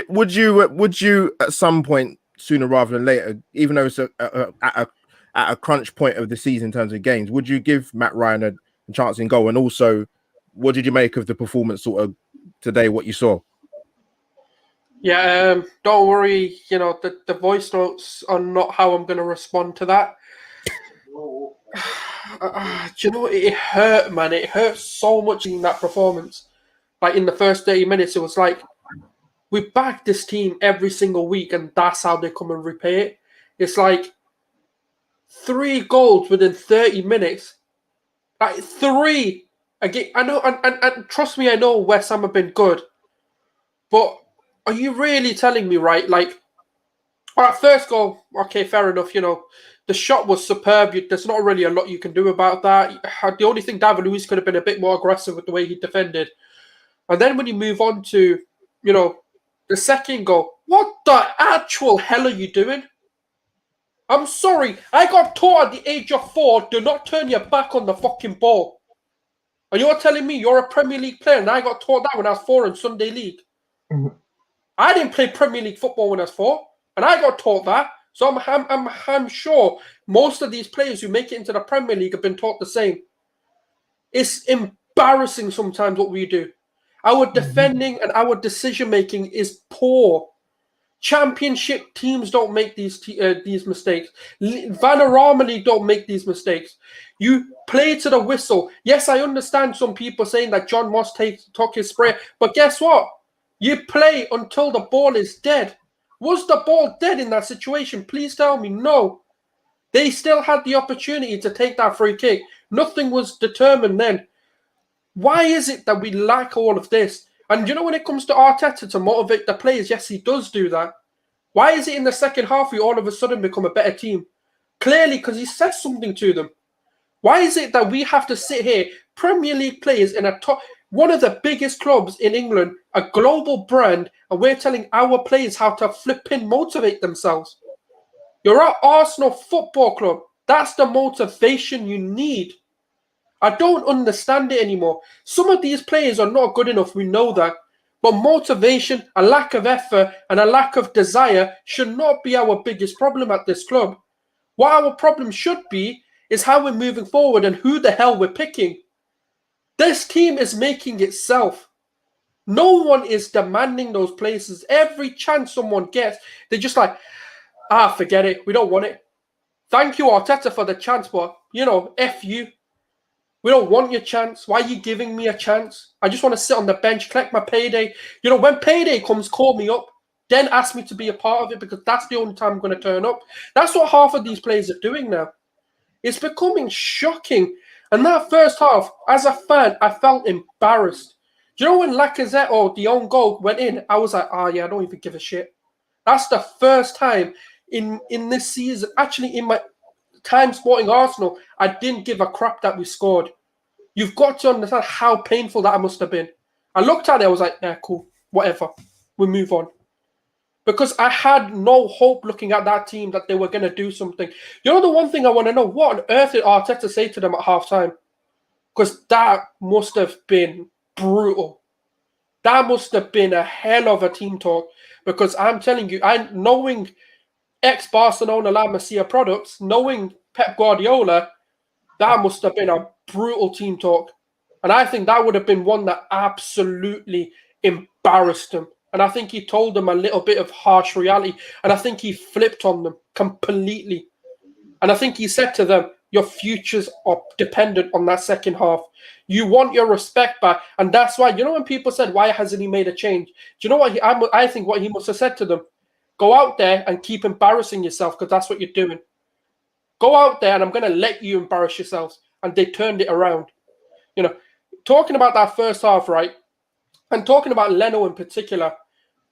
would you at some point sooner rather than later, even though it's at a crunch point of the season in terms of games, would you give Matt Ryan a chance in goal? And also, what did you make of the performance sort of today? What you saw? Yeah, don't worry. You know the voice notes are not how I'm going to respond to that. Do you know it hurt, man? It hurt so much in that performance. Like in the first 30 minutes, it was like we back this team every single week, and that's how they come and repay it. It's like 3 goals within 30 minutes. Like 3 again. I know, and trust me, I know West Ham have been good, but are you really telling me, right? Like, all right, first goal, okay, fair enough. You know, the shot was superb. There's not really a lot you can do about that. The only thing, David Luiz could have been a bit more aggressive with the way he defended. And then when you move on to, you know, the second goal, what the actual hell are you doing? I'm sorry. I got taught at the age of 4, do not turn your back on the fucking ball. And you're telling me you're a Premier League player, and I got taught that when I was 4 in Sunday League. I didn't play Premier League football when I was 4, and I got taught that. So I'm sure most of these players who make it into the Premier League have been taught the same. It's embarrassing sometimes what we do. Our defending and our decision making is poor. Championship teams don't make these mistakes. Vanarama don't make these mistakes. You play to the whistle. Yes, I understand some people saying that John Moss took his spray, but guess what? You play until the ball is dead. Was the ball dead in that situation? Please tell me. No. They still had the opportunity to take that free kick. Nothing was determined then. Why is it that we lack all of this? And you know, when it comes to Arteta to motivate the players, yes, he does do that. Why is it in the second half we all of a sudden become a better team? Clearly, because he says something to them. Why is it that we have to sit here, Premier League players in one of the biggest clubs in England, a global brand, and we're telling our players how to flipping motivate themselves? You're at Arsenal Football Club. That's the motivation you need. I don't understand it anymore. Some of these players are not good enough. We know that. But motivation, a lack of effort, and a lack of desire should not be our biggest problem at this club. What our problem should be is how we're moving forward and who the hell we're picking. This team is making itself. No one is demanding those places. Every chance someone gets, they're just like, forget it. We don't want it. Thank you, Arteta, for the chance, but, F you. We don't want your chance. Why are you giving me a chance? I just want to sit on the bench, collect my payday. When payday comes, call me up. Then ask me to be a part of it, because that's the only time I'm going to turn up. That's what half of these players are doing now. It's becoming shocking. And that first half, as a fan, I felt embarrassed. Do you know when Lacazette or the own goal went in, I was like, I don't even give a shit. That's the first time in this season, actually in my time supporting Arsenal, I didn't give a crap that we scored. You've got to understand how painful that must have been. I looked at it, I was like, yeah, cool, whatever. We'll move on. Because I had no hope looking at that team that they were going to do something. The one thing I want to know, what on earth did Arteta say to them at halftime? Because that must have been brutal. That must have been a hell of a team talk. Because I'm telling you, knowing ex-Barcelona La Masia products, knowing Pep Guardiola, that must have been a brutal team talk. And I think that would have been one that absolutely embarrassed them. And I think he told them a little bit of harsh reality. And I think he flipped on them completely. And I think he said to them, your futures are dependent on that second half. You want your respect back. And that's why, when people said, why hasn't he made a change? Do you know what? I think what he must have said to them, go out there and keep embarrassing yourself, because that's what you're doing. Go out there and I'm going to let you embarrass yourselves. And they turned it around. Talking about that first half, right? And talking about Leno in particular,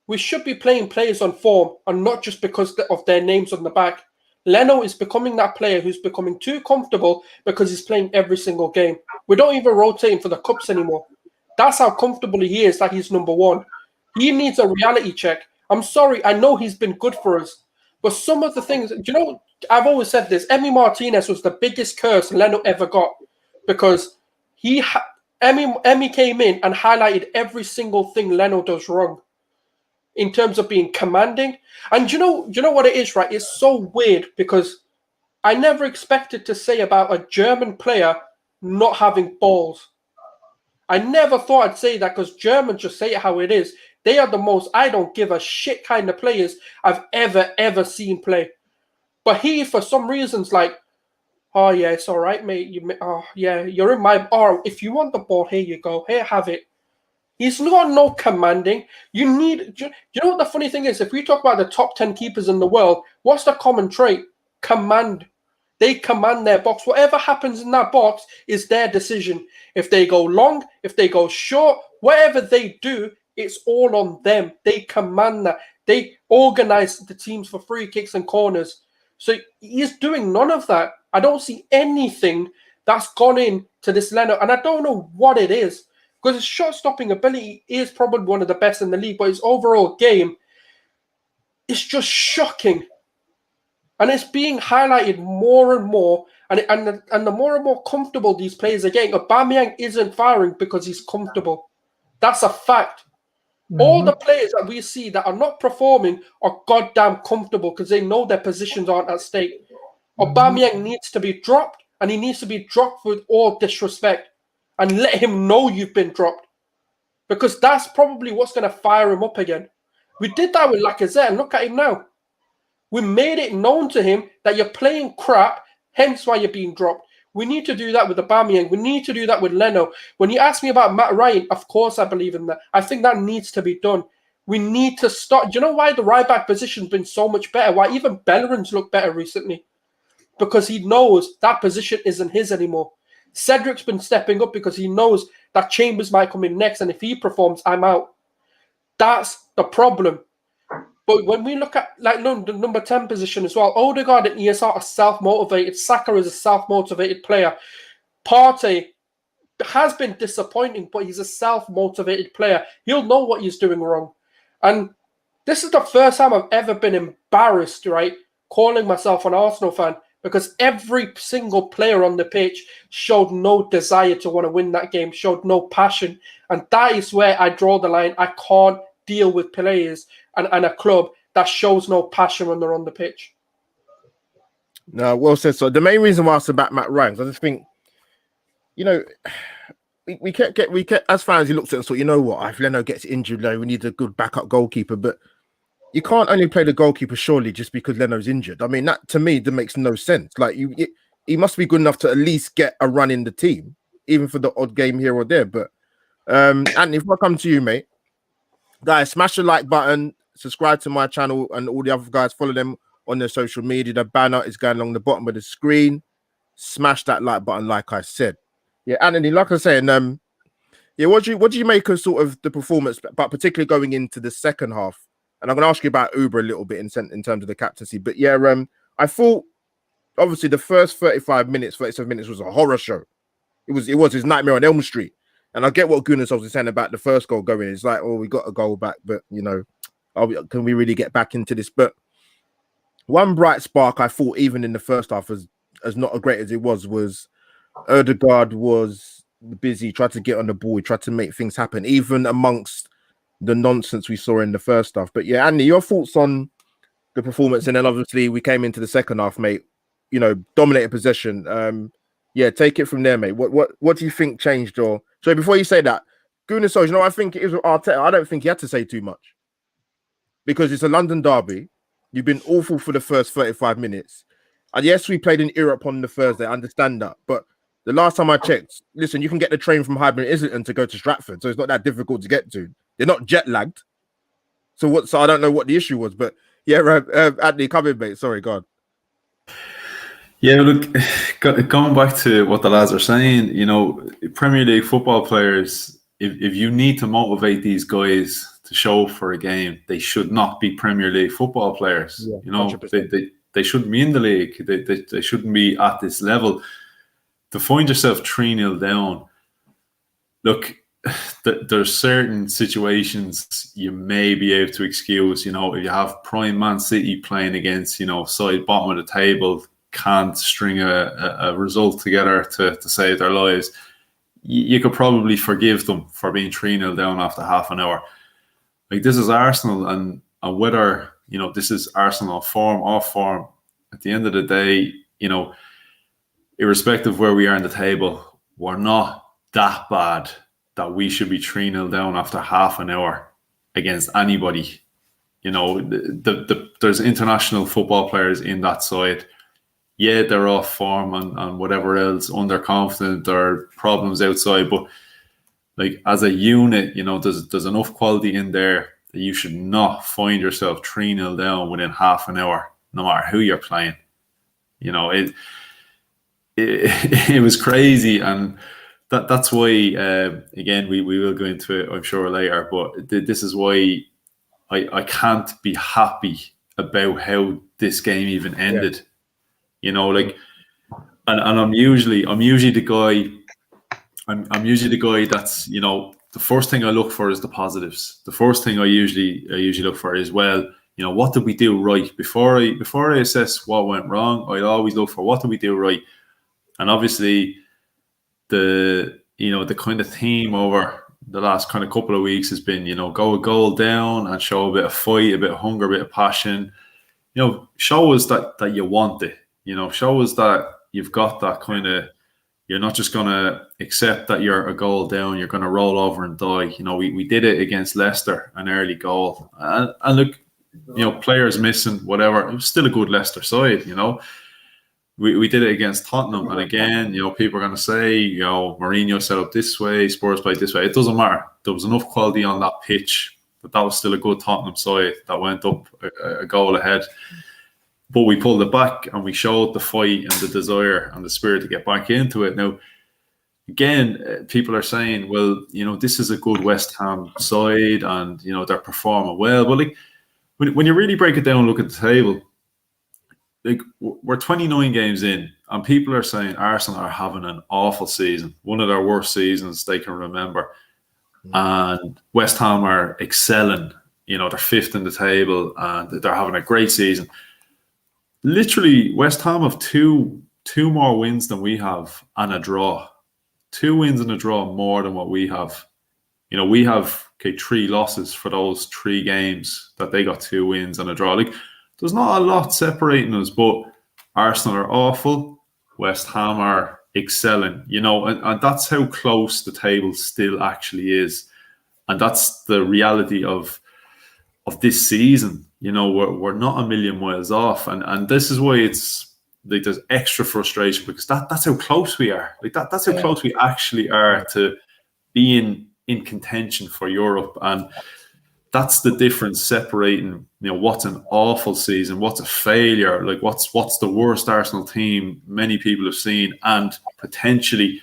we should be playing players on form and not just because of their names on the back. Leno is becoming that player who's becoming too comfortable because he's playing every single game. We don't even rotate him for the cups anymore. That's how comfortable he is that he's number one. He needs a reality check. I'm sorry, I know he's been good for us. But some of the things, I've always said this, Emi Martinez was the biggest curse Leno ever got, because Emi came in and highlighted every single thing Leno does wrong in terms of being commanding. And you know what it is, right? It's so weird, because I never expected to say about a German player not having balls. I never thought I'd say that, because Germans just say it how it is. They are the most I don't give a shit kind of players I've ever seen play. But he, for some reasons, like, oh yeah, it's all right, mate. You're in my. Oh, if you want the ball, here you go. Here, have it. He's got no commanding. You know what the funny thing is? If we talk about the top 10 keepers in the world, what's the common trait? Command. They command their box. Whatever happens in that box is their decision. If they go long, if they go short, whatever they do, it's all on them. They command that. They organize the teams for free kicks and corners. So he's doing none of that. I don't see anything that's gone into this Leno, and I don't know what it is, because his shot-stopping ability is probably one of the best in the league, but his overall game is just shocking. And it's being highlighted more and more, and the more and more comfortable these players are getting. Aubameyang isn't firing because he's comfortable. That's a fact. Mm-hmm. All the players that we see that are not performing are goddamn comfortable because they know their positions aren't at stake. Mm-hmm. Aubameyang needs to be dropped, and he needs to be dropped with all disrespect, and let him know you've been dropped, because that's probably what's going to fire him up again. We did that with Lacazette, and look at him now. We made it known to him that you're playing crap, hence why you're being dropped. We need to do that with Aubameyang. We need to do that with Leno. When you ask me about Matt Ryan, of course I believe in that. I think that needs to be done. We need to start. Do you know why the right back position's been so much better? Why even Bellerin's looked better recently? Because he knows that position isn't his anymore. Cedric's been stepping up because he knows that Chambers might come in next, and if he performs, I'm out. That's the problem. But when we look at the number 10 position as well, Odegaard and ESR are self-motivated. Saka is a self-motivated player. Partey has been disappointing, but he's a self-motivated player. He'll know what he's doing wrong. And this is the first time I've ever been embarrassed, right, calling myself an Arsenal fan, because every single player on the pitch showed no desire to want to win that game, showed no passion. And that is where I draw the line. I can't deal with players and a club that shows no passion when they're on the pitch. No, well said. So the main reason why I said about Matt Ryan, I just think, we can't as fans, he looks at us, so you know what, if Leno gets injured, we need a good backup goalkeeper. But you can't only play the goalkeeper surely just because Leno's injured. I mean, that to me, that makes no sense. Like he must be good enough to at least get a run in the team, even for the odd game here or there. But Anthony, if I come to you, mate, guys, smash the like button, subscribe to my channel, and all the other guys, follow them on their social media. The banner is going along the bottom of the screen. Smash that like button, like I said. Yeah, Anthony, like I was saying, what do you make of sort of the performance, but particularly going into the second half? And I'm going to ask you about Uber a little bit in terms of the captaincy. But yeah, I thought obviously the first 37 minutes was a horror show. It was his nightmare on Elm Street. And I get what Gunas was saying about the first goal going. It's like, oh, we got a goal back, but can we really get back into this? But one bright spark I thought, even in the first half, as not as great as it was Odegaard was busy, tried to get on the ball, tried to make things happen, even amongst the nonsense we saw in the first half. But yeah, Andy, your thoughts on the performance? And then obviously we came into the second half, mate. Dominated possession. Yeah, take it from there, mate. What do you think changed? Or so before you say that, Gunas, I think it was Arteta. I don't think he had to say too much because it's a London derby. You've been awful for the first 35 minutes, and yes, we played in Europe on the Thursday. I understand that, but the last time I checked, listen, you can get the train from Highbury Islington to go to Stratford, so it's not that difficult to get to. They're not jet lagged. So I don't know what the issue was, but yeah, Anthony, come in, mate. Sorry, God. Yeah, look, going back to what the lads are saying, Premier League football players, if you need to motivate these guys to show up for a game, they should not be Premier League football players. Yeah, they shouldn't be in the league. They shouldn't be at this level. To find yourself 3-0 down, look, there's certain situations you may be able to excuse. If you have prime Man City playing against, side bottom of the table, can't string a result together to save their lives, you could probably forgive them for being 3-0 down after half an hour. Like, this is Arsenal, and whether this is Arsenal form, off form, at the end of the day, irrespective of where we are in the table, we're not that bad that we should be 3-0 down after half an hour against anybody. There's international football players in that side. Yeah, they're off form and whatever else, underconfident, or problems outside. But like, as a unit, there's enough quality in there that you should not find yourself 3-0 down within half an hour, no matter who you're playing. It was crazy, and that's why again we will go into it, I'm sure, later, but this is why I can't be happy about how this game even ended. Yeah. And I'm usually the guy. I'm usually the guy that's, the first thing I look for is the positives. The first thing I usually look for is, well, what did we do right? Before I assess what went wrong, I always look for what did we do right. And obviously, the kind of theme over the last kind of couple of weeks has been, go a goal down and show a bit of fight, a bit of hunger, a bit of passion. Show us that you want it. Show us that you've got that kind of, You're not just going to accept that you're a goal down. You're going to roll over and die. You know, we did it against Leicester, an early goal. And look, you know, players missing, whatever. It was still a good Leicester side, you know. We did it against Tottenham. And again, you know, people are going to say, you know, Mourinho set up this way, Spurs played this way. It doesn't matter. There was enough quality on that pitch, but that was still a good Tottenham side that went up a goal ahead. But we pulled it back and we showed the fight and the desire and the spirit to get back into it. Now, again, people are saying, well, you know, this is a good West Ham side and, you know, they're performing well. But like, when you really break it down and look at the table, like, we're 29 games in and people are saying Arsenal are having an awful season, one of their worst seasons they can remember. And West Ham are excelling. You know, they're 5th in the table and they're having a great season. Literally, West Ham have two more wins than we have and a draw. 2 wins and a draw more than what we have. You know, we have 3 losses for those 3 games that they got 2 wins and a draw. Like, there's not a lot separating us, but Arsenal are awful. West Ham are excelling, you know, and that's how close the table still actually is. And that's the reality of this season. You know, we're not a million miles off. And this is why it's like there's extra frustration, because that's how close we are. Like that's how close we actually are to being in contention for Europe. And that's the difference separating, you know, what's an awful season, what's a failure, like what's the worst Arsenal team many people have seen, and potentially,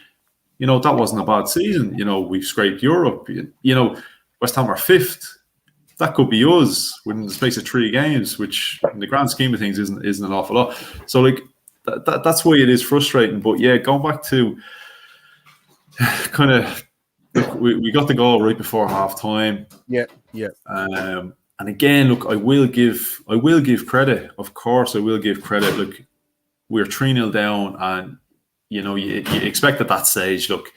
you know, that wasn't a bad season. You know, we've scraped Europe. You know, West Ham are 5th. That could be us within the space of 3 games, which in the grand scheme of things isn't an awful lot. So like that's why it is frustrating. But yeah, going back to kind of, we got the goal right before half time. Yeah. And again, look, I will give credit. Of course, I will give credit. Look, we're 3-0 down, and you know, you expect at that stage, look,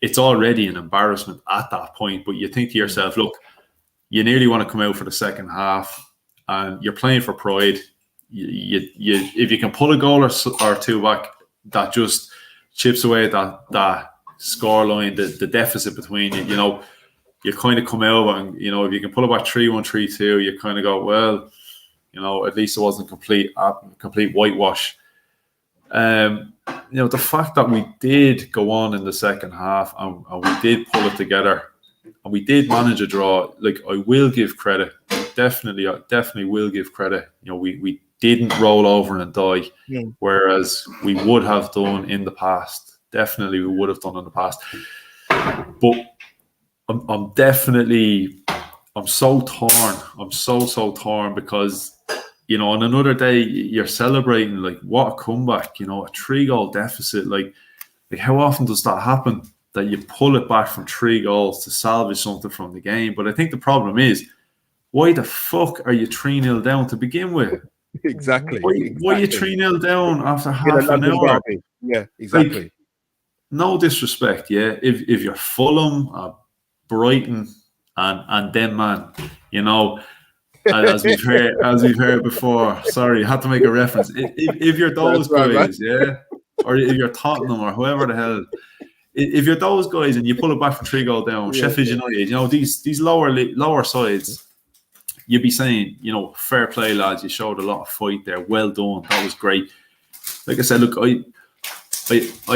it's already an embarrassment at that point. But you think to yourself, look, you nearly want to come out for the second half, and you're playing for pride. If you can pull a goal or 2 back, that just chips away at that scoreline, the deficit between you. You know, you kind of come out, and you know, if you can pull it back 3-1, 3-2, you kind of go, well, you know, at least it wasn't complete whitewash. You know, the fact that we did go on in the second half and we did pull it together and we did manage a draw, like, I will give credit. Definitely will give credit. You know, we didn't roll over and die, whereas we would have done in the past. Definitely we would have done in the past. But I'm so torn. I'm so torn because, you know, on another day you're celebrating, like, what a comeback, you know, a 3-goal deficit. Like how often does that happen, that you pull it back from 3 goals to salvage something from the game? But I think the problem is, why the fuck are you 3-0 down to begin with? Exactly. Why are you 3-0 down after half an hour? Yeah, exactly. Like, no disrespect, yeah. If you're Fulham, Brighton, and them, man, you know, as we've heard before. Sorry, I had to make a reference. If you're those guys, yeah, or if you're Tottenham or whoever the hell, if you're those guys and you pull it back from 3 goal down, Sheffield United, you know, these lower sides, you'd be saying, you know, fair play, lads. You showed a lot of fight there. Well done. That was great. Like I said, look, I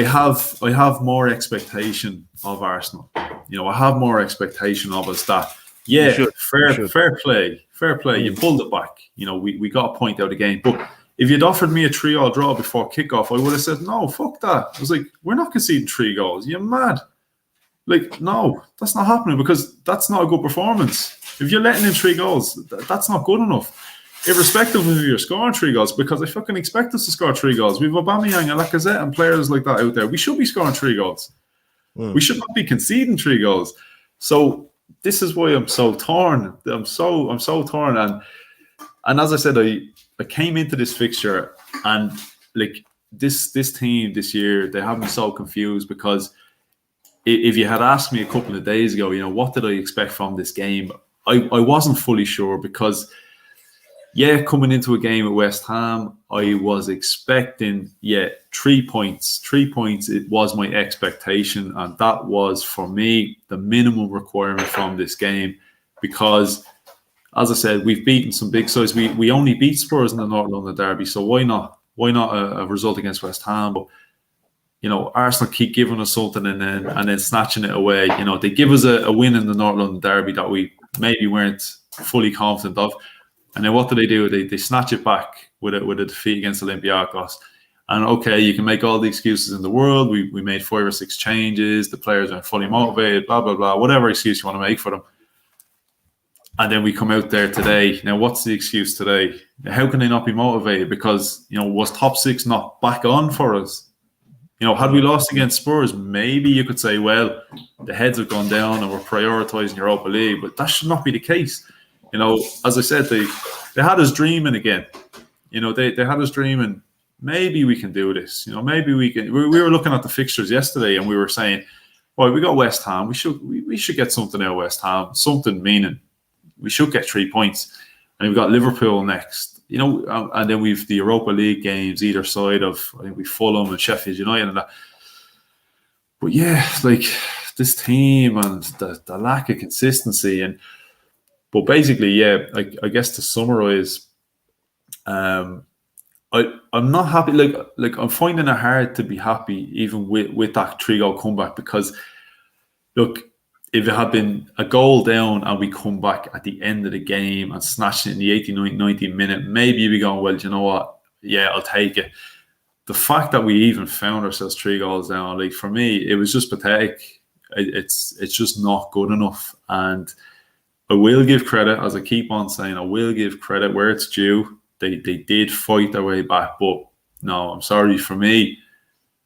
have more expectation of Arsenal. You know, I have more expectation of us that, yeah, fair play. You pulled it back. You know, we got a point out of the game. But if you'd offered me a 3-3 draw before kickoff, I would have said, no, fuck that. I was like, we're not conceding 3 goals. You're mad. Like, no, that's not happening, because that's not a good performance. If you're letting in 3 goals, that's not good enough. Irrespective of if you're scoring 3 goals, because I fucking expect us to score 3 goals. We've Aubameyang and Lacazette and players like that out there. We should be scoring 3 goals. We should not be conceding 3 goals. So this is why I'm so torn. I'm so torn. And as I said, I came into this fixture, and like this team this year, they have me so confused, because if you had asked me a couple of days ago, you know, what did I expect from this game? I wasn't fully sure, because yeah, coming into a game at West Ham, I was expecting, 3 points. 3 points, it was my expectation. And that was, for me, the minimum requirement from this game. Because, as I said, we've beaten some big sides. We only beat Spurs in the North London derby. So why not? Why not a result against West Ham? But, Arsenal keep giving us something and then snatching it away. They give us a win in the North London derby that we maybe weren't fully confident of. And then what do? They snatch it back with a defeat against Olympiacos. And okay, you can make all the excuses in the world. We made 5 or 6 changes. The players aren't fully motivated, blah, blah, blah, whatever excuse you want to make for them. And then we come out there today. Now, what's the excuse today? How can they not be motivated? Because, was top 6 not back on for us? Had we lost against Spurs, maybe you could say, well, the heads have gone down and we're prioritising Europa League. But that should not be the case. As I said, they had us dreaming again. They had us dreaming, maybe we can do this. Maybe we can. We were looking at the fixtures yesterday and we were saying, well, we got West Ham. We should get something out of West Ham. Something meaning we should get 3 points. And we've got Liverpool next. And then we've the Europa League games either side of, I think we Fulham and Sheffield United and that. But yeah, like this team and the lack of consistency but basically, yeah, I guess to summarize, I'm not happy. Like I'm finding it hard to be happy even with that 3-goal comeback because, look, if it had been a goal down and we come back at the end of the game and snatch it in the 89th, 90th minute, maybe you'd be going, well, you know what? Yeah, I'll take it. The fact that we even found ourselves 3 goals down, like for me, it was just pathetic. It's just not good enough. And I will give credit, as I keep on saying, I will give credit where it's due. They did fight their way back, but no, I'm sorry, for me,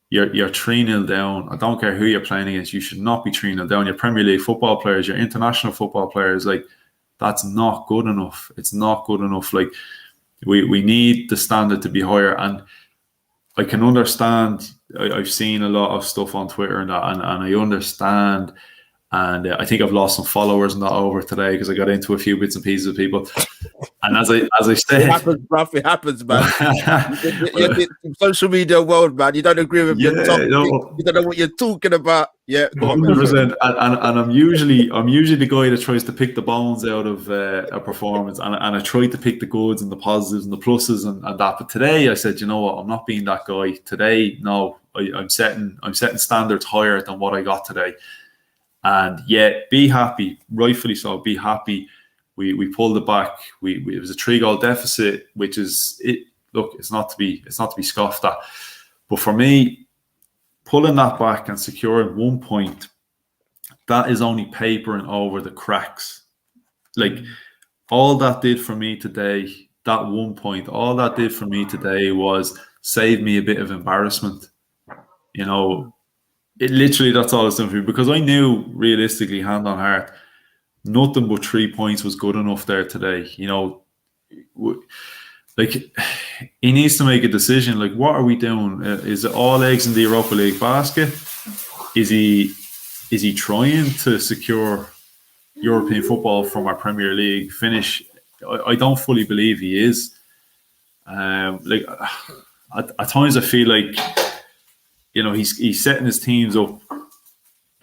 you're 3-0 down. I don't care who you're playing against. You should not be 3-0 down. Your Premier League football players, your international football players, like that's not good enough. It's not good enough. Like we need the standard to be higher. And I can understand. I've seen a lot of stuff on Twitter and that, and I understand. And I think I've lost some followers and that over today because I got into a few bits and pieces of people. And as I said, it happens, bruv. It happens, man. Social media world, man. You don't agree with your topic. You don't know what you're talking about. Yeah, 100%. And I'm usually the guy that tries to pick the bones out of a performance, and I try to pick the goods and the positives and the pluses and that. But today I said, you know what? I'm not being that guy. Today, no, I'm setting standards higher than what I got today. And yeah, be happy, rightfully so. Be happy. We pulled it back. It was a 3-goal deficit, which is it. Look, it's not to be scoffed at. But for me, pulling that back and securing 1 point, that is only papering over the cracks. Like all that did for me today, that 1 point, all that did for me today was save me a bit of embarrassment. It literally, that's all it's done for me, because I knew realistically, hand on heart, nothing but 3 points was good enough there today. Like he needs to make a decision. Like, what are we doing? Is it all eggs in the Europa League basket? Is he trying to secure European football from our Premier League finish? I don't fully believe he is. Like at times I feel like, he's setting his teams up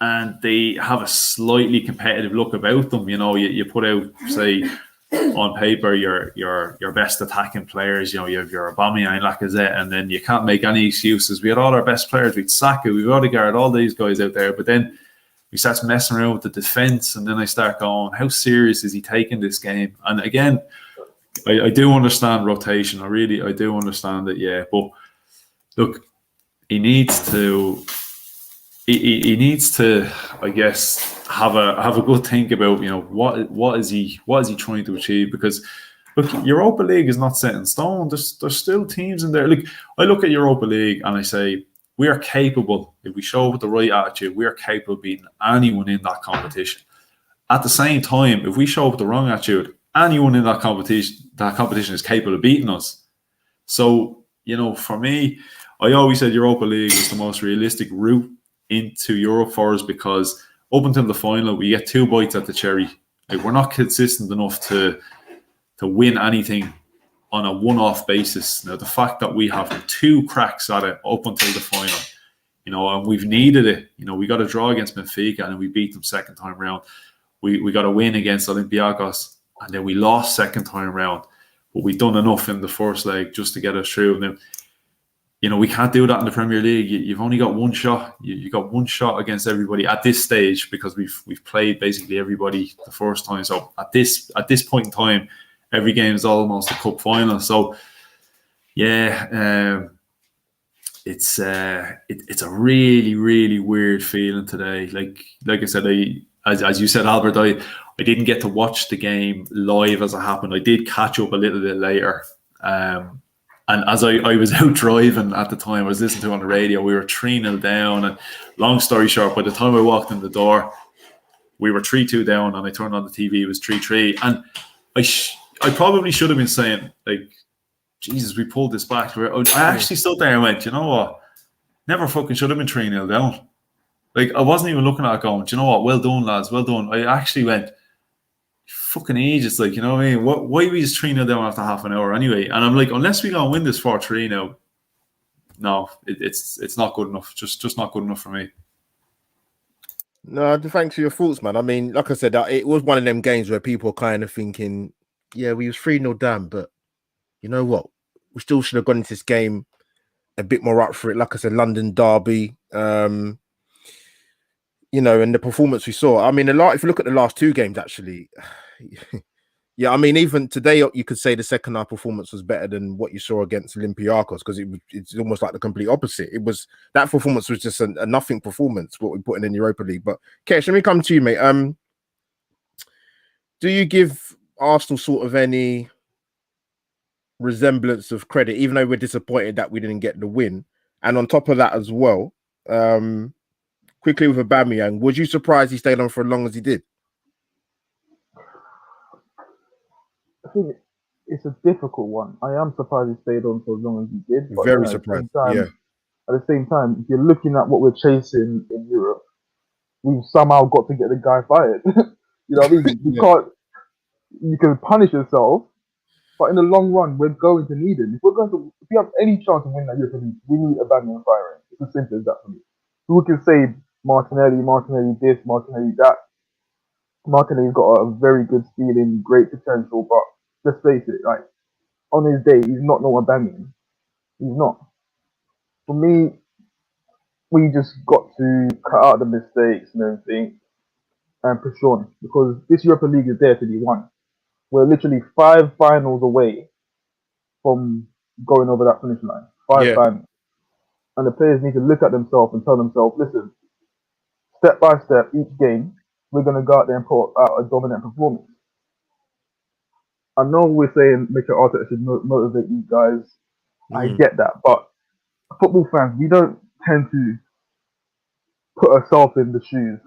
and they have a slightly competitive look about them. You put out, say, on paper your best attacking players. You have your Aubameyang, Lacazette, and then you can't make any excuses. We had all our best players. We'd Saka, we've Odegaard, all these guys out there. But then we start messing around with the defence, and then I start going, how serious is he taking this game? And again, I do understand rotation. I do understand it, yeah. But look, he needs to, I guess, have a good think about, what is he trying to achieve? Because look, Europa League is not set in stone. There's still teams in there. Look, I look at Europa League and I say, we are capable, if we show up with the right attitude, we are capable of beating anyone in that competition. At the same time, if we show up with the wrong attitude, anyone in that competition is capable of beating us. So, for me, I always said Europa League is the most realistic route into Europe for us, because up until the final, we get 2 bites at the cherry. Like, we're not consistent enough to win anything on a one-off basis. Now, the fact that we have 2 cracks at it up until the final, and we've needed it. We got a draw against Benfica and we beat them second time round. We got a win against Olympiacos and then we lost second time round. But we've done enough in the first leg just to get us through. Now, we can't do that in the Premier League. You've only got one shot. You got one shot against everybody at this stage because we've played basically everybody the first time. So at this point in time, every game is almost a cup final. So yeah, it's a really, really weird feeling today. Like I said, as you said, Albert, I didn't get to watch the game live as it happened. I did catch up a little bit later. And as I was out driving at the time, I was listening to it on the radio, we were 3-0 down. And long story short, by the time I walked in the door, we were 3-2 down and I turned on the TV, it was 3-3. And I probably should have been saying, like, Jesus, we pulled this back. I actually stood there and went, you know what? Never fucking should have been 3-0 down. Like, I wasn't even looking at it going, do you know what? Well done, lads. Well done. I actually went, fucking ages. Like, you know what I mean? Why we just 3-0 down after half an hour anyway? And I'm like, unless we go and win this 4-3 now, no, it's not good enough. Just not good enough for me. No, thanks for your thoughts, man. I mean, like I said, it was one of them games where people are kind of thinking, yeah, we was 3-0 down, but you know what? We still should have gone into this game a bit more up for it. Like I said, London derby, and the performance we saw. I mean, if you look at the last 2 games, actually, yeah, I mean, even today, you could say the second half performance was better than what you saw against Olympiacos because it's almost like the complete opposite. That performance was just a nothing performance, what we put in Europa League. But, Kesh, let me come to you, mate. Do you give Arsenal sort of any resemblance of credit, even though we're disappointed that we didn't get the win? And on top of that as well, quickly with Aubameyang, was you surprised he stayed on for as long as he did? I think it's a difficult one. I am surprised he stayed on for as long as he did. But Very surprised. At the same time, if you're looking at what we're chasing in Europe, we've somehow got to get the guy fired. You know what I mean? You can punish yourself, but in the long run, we're going to need him. If we have any chance to win that Europa League, we need Aubameyang firing. It's as simple as that for me. We can say Martinelli this, Martinelli that. Martinelli's got a very good ceiling, great potential, but let's face it, like, on his day, he's not no Aubameyang. He's not. For me, we just got to cut out the mistakes and everything and push on, because this Europa League is there to be won. We're literally 5 finals away from going over that finish line. 5 finals. And the players need to look at themselves and tell themselves, listen, step by step, each game, we're going to go out there and put out a dominant performance. I know we're saying Mikel Arteta should motivate you guys. I get that. But football fans, we don't tend to put ourselves in the shoes,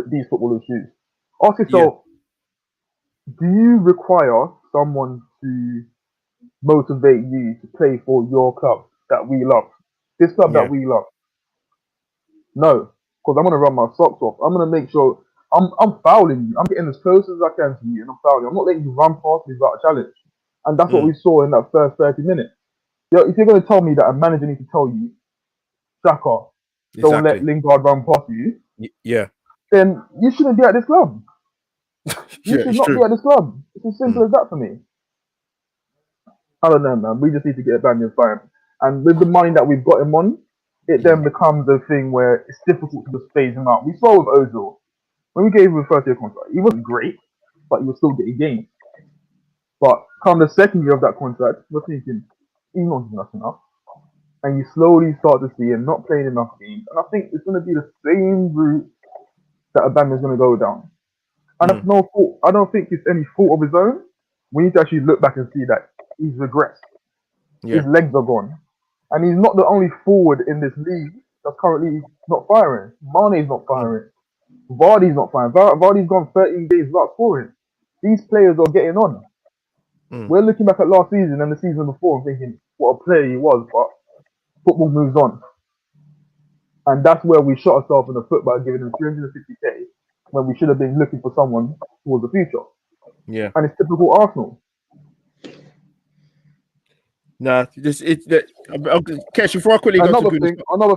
these footballers' shoes. Ask yourself, do you require someone to motivate you to play for your club that we love? This club that we love? No, because I'm going to run my socks off. I'm going to make sure I'm fouling you. I'm getting as close as I can to you, and I'm fouling you. I'm not letting you run past me without a challenge. And that's what we saw in that first 30 minutes. If you're going to tell me that a manager needs to tell you, Shaka, don't let Lingard run past you, then you shouldn't be at this club. You should not be at this club. It's as simple as that for me. I don't know, man. We just need to get Aubameyang fired. And with the money that we've got him on, it then becomes a thing where it's difficult to just phase him out. We saw with Ozil. When we gave him a first-year contract, he wasn't great, but he was still getting games. But come the second year of that contract, we're thinking, he's not giving us enough. And you slowly start to see him not playing enough games. And I think it's going to be the same route that Aubameyang's going to go down. And it's no fault. I don't think it's any fault of his own. We need to actually look back and see that he's regressed. His legs are gone. And he's not the only forward in this league that's currently not firing. Mane's not firing. Vardy's not firing. Vardy's gone 13 days without scoring. These players are getting on. We're looking back at last season and the season before and thinking what a player he was, but football moves on. And that's where we shot ourselves in the foot by giving him 350k when we should have been looking for someone towards the future. And it's typical Arsenal. Nah, Kesh, before I quickly go to Another Goodness.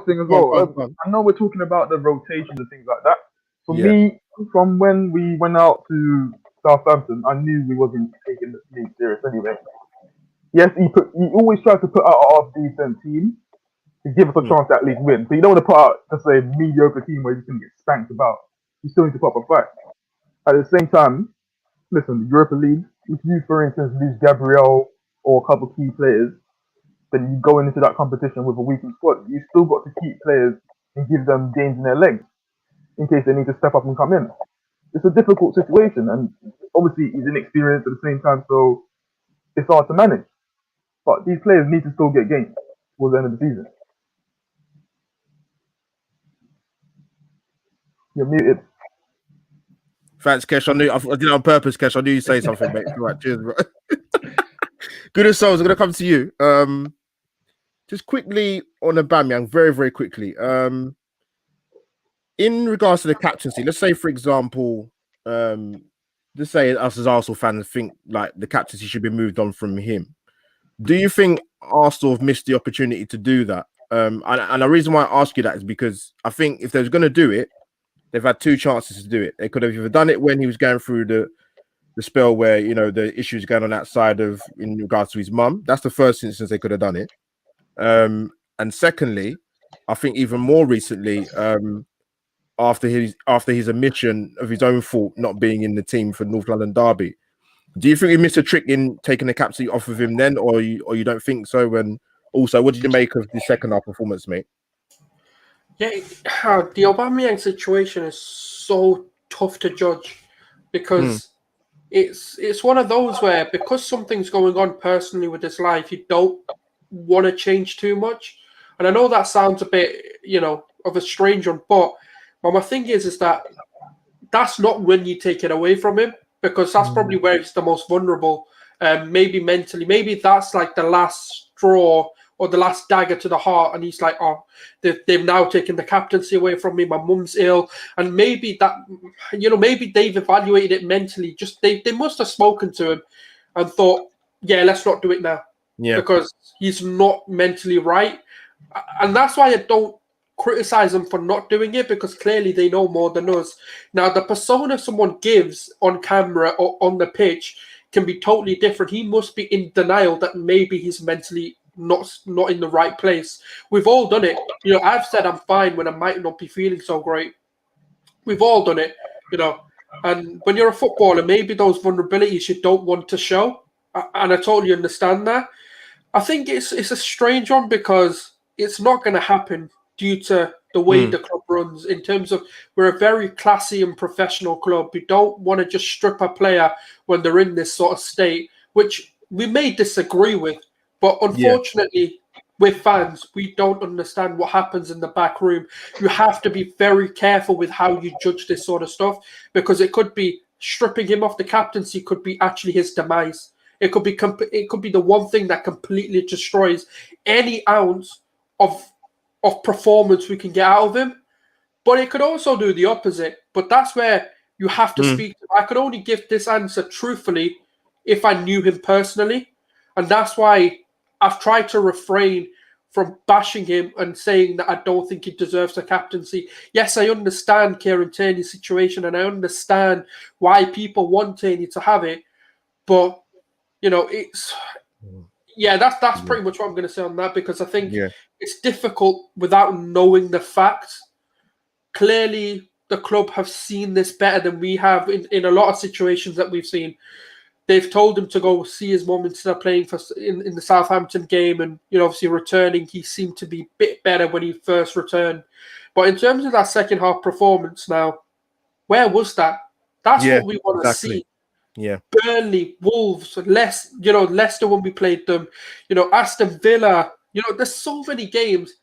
thing as Go on, well. go on, go on. I know we're talking about the rotations and things like that. For Yeah. me, from when we went out to Southampton, I knew we wasn't taking the league serious anyway. Yes, he always tried to put out a half decent team to give us a chance to at least win. So you don't want to put out just a mediocre team where you can get spanked about. You still need to put up a fight. At the same time, listen, the Europa League, if you, for instance, lose Gabriel or a couple key players, then you go into that competition with a weakened squad. You still got to keep players and give them games in their legs in case they need to step up and come in. It's a difficult situation, and obviously he's inexperienced at the same time, so it's hard to manage. But these players need to still get games towards the end of the season. You're muted. Thanks, Kesh. I did it on purpose, Kesh. I knew you'd say something, mate. All right, cheers, bro. Good souls, I'm gonna come to you. Just quickly on Aubameyang, very, very quickly. In regards to the captaincy, let's say, for example, let's say us as Arsenal fans think like the captaincy should be moved on from him. Do you think Arsenal have missed the opportunity to do that? And the reason why I ask you that is because I think if they was going to do it, they've had two chances to do it. They could have either done it when he was going through the spell where, you know, the issues going on that side of in regards to his mum. That's the first instance they could have done it. And secondly, I think even more recently, after his admission of his own fault not being in the team for North London Derby. Do you think he missed a trick in taking the captaincy off of him then, or you don't think so? And also, what did you make of the second half performance, mate? Yeah, the Aubameyang situation is so tough to judge because it's one of those where because something's going on personally with his life, you don't want to change too much. And I know that sounds a bit, of a strange one, but my thing is that that's not when you take it away from him, because that's probably where he's the most vulnerable. Maybe mentally, maybe that's like the last straw or the last dagger to the heart, and he's like, oh, they've now taken the captaincy away from me. My mum's ill, and maybe that, maybe they've evaluated it mentally. Just they must have spoken to him and thought, yeah, let's not do it now, because he's not mentally right, and that's why I don't criticize them for not doing it, because clearly they know more than us. Now, the persona someone gives on camera or on the pitch can be totally different. He must be in denial that maybe he's mentally not in the right place. We've all done it. I've said I'm fine when I might not be feeling so great. We've all done it, And when you're a footballer, maybe those vulnerabilities you don't want to show, and I totally understand that. I think it's a strange one because it's not going to happen due to the way the club runs, in terms of we're a very classy and professional club. We don't want to just strip a player when they're in this sort of state, which we may disagree with, but unfortunately, with fans, we don't understand what happens in the back room. You have to be very careful with how you judge this sort of stuff, because it could be stripping him off the captaincy, could be actually his demise. It could be the one thing that completely destroys any ounce of performance we can get out of him. But it could also do the opposite. But that's where you have to speak. I could only give this answer truthfully if I knew him personally. And that's why I've tried to refrain from bashing him and saying that I don't think he deserves a captaincy. Yes, I understand Kieran Tierney's situation, and I understand why people want Tierney to have it. But, it's... Yeah, that's pretty much what I'm going to say on that, because I think it's difficult without knowing the facts. Clearly, the club have seen this better than we have in a lot of situations that we've seen. They've told him to go see his mum instead of playing in the Southampton game, and obviously returning, he seemed to be a bit better when he first returned. But in terms of that second half performance, now, where was that? That's what we want to see. Yeah, Burnley, Wolves, Leicester when we played them, Aston Villa, there's so many games,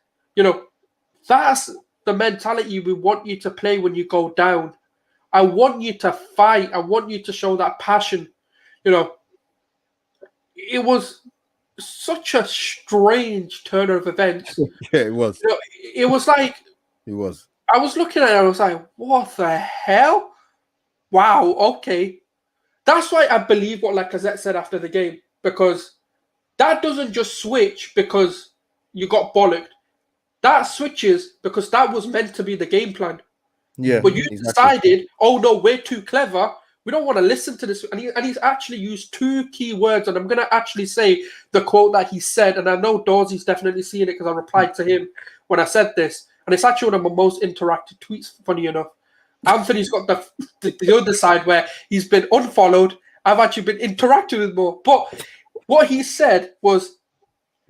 that's the mentality we want you to play when you go down. I want you to fight. I want you to show that passion. It was such a strange turn of events. Yeah, it was. It was like, it was. I was looking at it, I was like, what the hell? Wow, okay. That's why I believe what Lacazette said after the game, because that doesn't just switch because you got bollocked. That switches because that was meant to be the game plan. Yeah, But you exactly. decided, oh no, we're too clever. We don't want to listen to this. And he's actually used 2 key words. And I'm going to actually say the quote that he said. And I know Dawsey's definitely seen it because I replied to him when I said this. And it's actually one of my most interactive tweets, funny enough. Anthony's got the other side where he's been unfollowed. I've actually been interacting with more. But what he said was,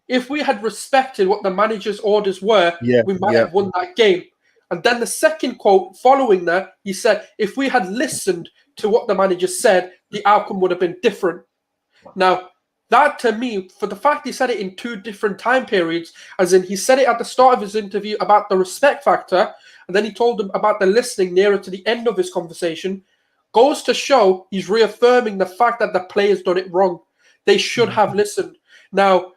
if we had respected what the manager's orders were, we might have won that game. And then the second quote following that, he said, if we had listened to what the manager said, the outcome would have been different. Now, that to me, for the fact he said it in 2 different time periods, as in he said it at the start of his interview about the respect factor, and then he told them about the listening nearer to the end of his conversation, goes to show he's reaffirming the fact that the players done it wrong. They should have listened. Now,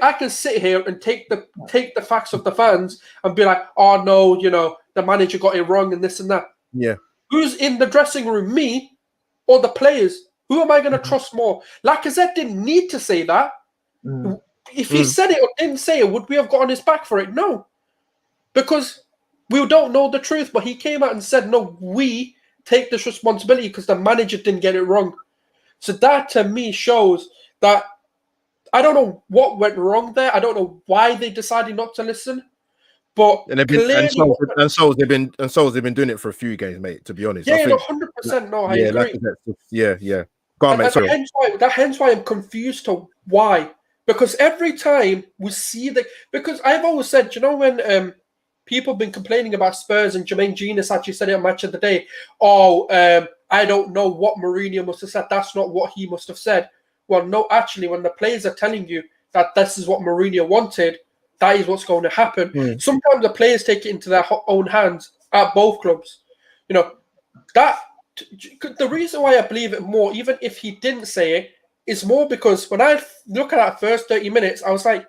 I can sit here and take the facts of the fans and be like, oh no, you know, the manager got it wrong and this and that. Yeah. Who's in the dressing room, me or the players? Who am I going to trust more? Lacazette didn't need to say that. If he said it or didn't say it, would we have got on his back for it? No. Because we don't know the truth. But he came out and said, no, we take this responsibility because the manager didn't get it wrong. So that to me shows that I don't know what went wrong there. I don't know why they decided not to listen. But they've been doing it for a few games, mate. To be honest, yeah, 100%. No, I agree. Yeah. Go on, mate. Sorry. Hence why I'm confused to why. Because every time we see because I've always said, you know, when people have been complaining about Spurs and Jermaine Genius actually said it on Match of the Day. I don't know what Mourinho must have said. That's not what he must have said. Well, no, actually, when the players are telling you that this is what Mourinho wanted, that is what's going to happen. Sometimes the players take it into their own hands at both clubs. You know, the reason why I believe it more, even if he didn't say it, is more because when I look at that first 30 minutes, I was like,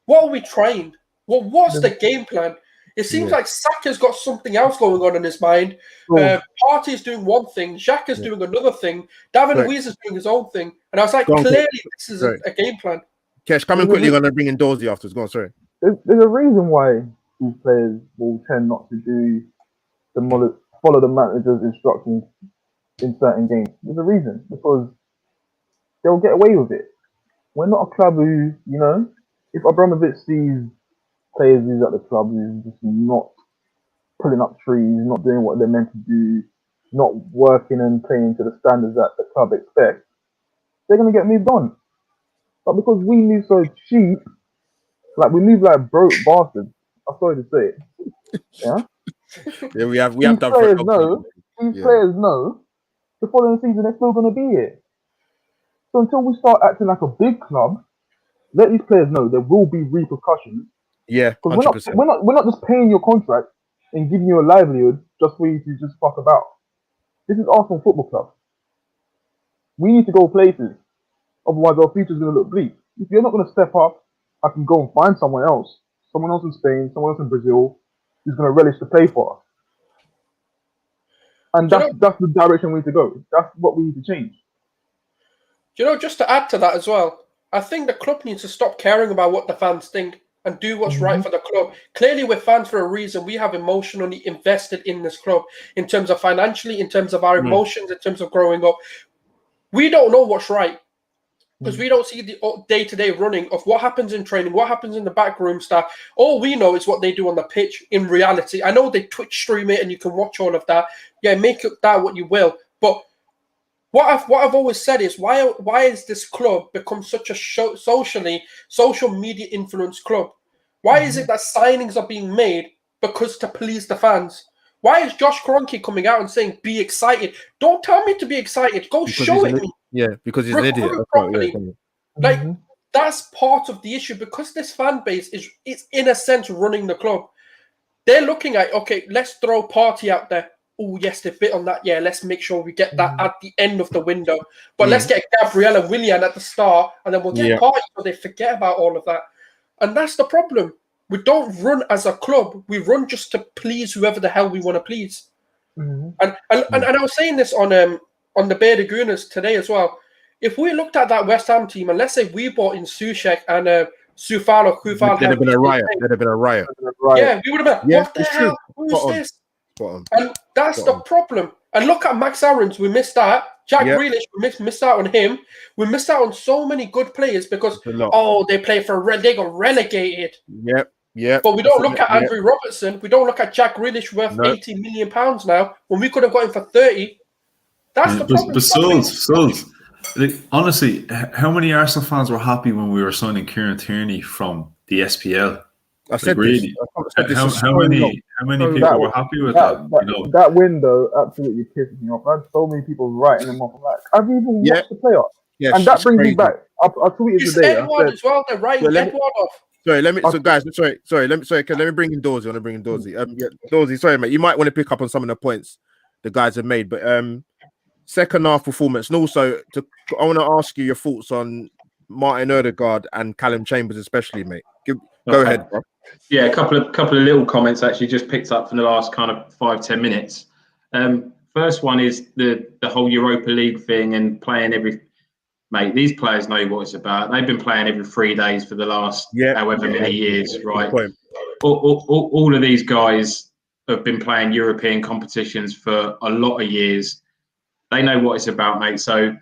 what are we trying? Well, what's the game plan? It seems like Saka's got something else going on in his mind. Partey's doing one thing, Xhaka's doing another thing, David Luiz is doing his own thing. And I was like, clearly this is a game plan. Kesh, come in quickly. You're going to bring in Dawsey afterwards. Go on, sorry. There's a reason why these players will tend not to follow the manager's instructions in certain games. There's a reason, because they'll get away with it. We're not a club who, you know, if Abramovich sees players who's at the club who's just not pulling up trees, not doing what they're meant to do, not working and playing to the standards that the club expects, they're going to get moved on. But because we move so cheap, like we move like broke bastards, I'm sorry to say it. Yeah? we have these done players know. These players know the following season they're still going to be here. So until we start acting like a big club, let these players know there will be repercussions. Yeah, because we're not just paying your contract and giving you a livelihood just for you to just fuck about. This is Arsenal Football Club. We need to go places, otherwise our future's going to look bleak. If you're not going to step up, I can go and find someone else in Spain, someone else in Brazil, who's going to relish to play for us. And that's the direction we need to go. That's what we need to change. You know, just to add to that as well, I think the club needs to stop caring about what the fans think and do what's right for the club. Clearly, we're fans for a reason. We have emotionally invested in this club in terms of financially, in terms of our emotions, in terms of growing up. We don't know what's right because we don't see the day-to-day running of what happens in training, what happens in the backroom staff. All we know is what they do on the pitch in reality. I know they Twitch stream it and you can watch all of that. Yeah, make it that what you will. But what I've always said is why has this club become such a social media influenced club? Why is it that signings are being made because to please the fans? Why is Josh Kroenke coming out and saying be excited? Don't tell me to be excited. Go show it me. Yeah, because he's an idiot. Like that's part of the issue because this fan base is in a sense running the club. They're looking at let's throw Partey out there. Oh, yes, they fit on that. Yeah, let's make sure we get that at the end of the window. But let's get Gabriel and Willian at the start, and then we'll get Partey, so they forget about all of that. And that's the problem. We don't run as a club. We run just to please whoever the hell we want to please. And I was saying this on the Bearded Gooners today as well. if we looked at that West Ham team, and let's say we bought in Sushek and Sufalo, There'd have been a riot. There'd have been a riot. Yeah, we would have been. What the hell? Who's this? And that's the problem. And look at Max Aarons. We missed that. Jack Grealish, we missed out on him. We missed out on so many good players because they play for they got relegated. Yep. But we don't look at Andrew Robertson. We don't look at Jack Grealish worth £80 million now when we could have got him for 30. That's the problem. But Souls, like, honestly, how many Arsenal fans were happy when we were signing Kieran Tierney from the SPL? I said really. How many people were happy with that? That window absolutely pisses me off. I had so many people writing them off. I'm like, I've even watched the playoff. Yeah, and that brings me back. I tweeted today. Edward as well. They're writing Edward off. Sorry, let me bring in Dorsey. I want to bring in Dorsey. Dorsey, sorry, mate. You might want to pick up on some of the points the guys have made, but second half performance, and also I want to ask you your thoughts on Martin Odegaard and Callum Chambers, especially, mate. Go ahead, bro. Yeah, a couple of little comments actually just picked up from the last kind of 5-10 minutes. First one is the whole Europa League thing and playing every. Mate, these players know what it's about. They've been playing every 3 days for the last however many years, right? All of these guys have been playing European competitions for a lot of years. They know what it's about, mate. So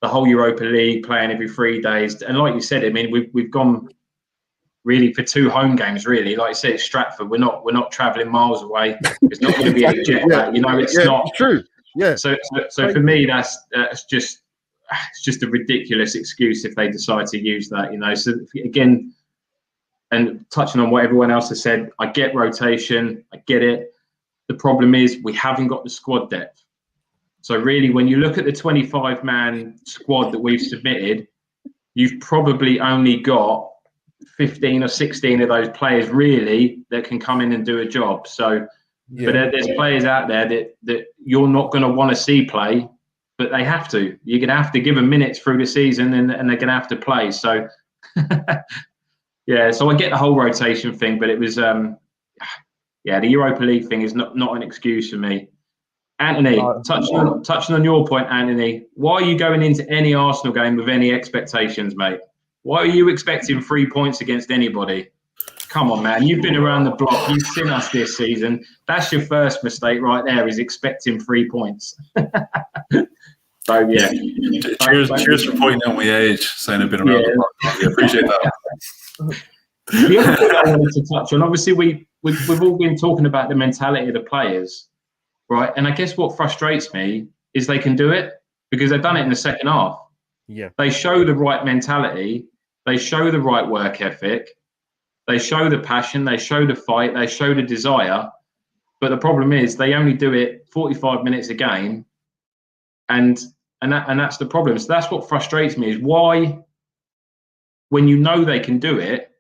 the whole Europa League, playing every 3 days, and like you said, I mean, we've gone really for 2 home games. Really, like I said, it's Stratford. We're not travelling miles away. It's not going to be a jet lag. You know, it's not it's true. Yeah. So for me, that's just. It's just a ridiculous excuse if they decide to use that, you know. So again, and touching on what everyone else has said, I get rotation, I get it. The problem is we haven't got the squad depth. So really, when you look at the 25-man squad that we've submitted, you've probably only got 15 or 16 of those players really that can come in and do a job. So, but there's players out there that you're not going to want to see play. But they have to. You're going to have to give them minutes through the season and they're going to have to play. So, so I get the whole rotation thing, but it was, the Europa League thing is not an excuse for me. Anthony, touching on your point, Anthony, why are you going into any Arsenal game with any expectations, mate? Why are you expecting 3 points against anybody? Come on, man. You've been around the block. You've seen us this season. That's your first mistake right there, is expecting 3 points. So, yeah. Cheers for pointing out my age, saying I've been around the block. I appreciate that. The other thing I wanted to touch on, obviously, we've all been talking about the mentality of the players, right? And I guess what frustrates me is they can do it because they've done it in the second half. Yeah. They show the right mentality. They show the right work ethic. They show the passion. They show the fight. They show the desire. But the problem is they only do it 45 minutes a game. And that's the problem. So that's what frustrates me, is why, when you know they can do it,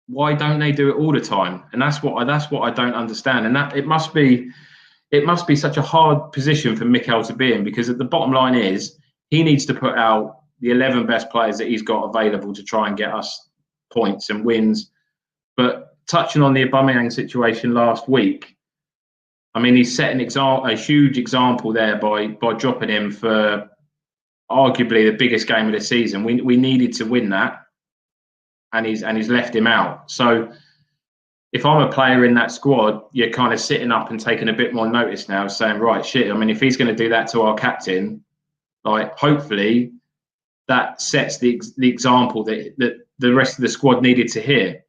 why don't they do it all the time? And that's what I don't understand. And that it must be such a hard position for Mikel to be in, because at the bottom line is he needs to put out the 11 best players that he's got available to try and get us points and wins. But touching on the Aubameyang situation last week, I mean, he's set a huge example there by dropping him for arguably the biggest game of the season. We needed to win that, and he's left him out. So if I'm a player in that squad, you're kind of sitting up and taking a bit more notice now, saying, right, shit, I mean, if he's going to do that to our captain, like, hopefully that sets the example that the rest of the squad needed to hear.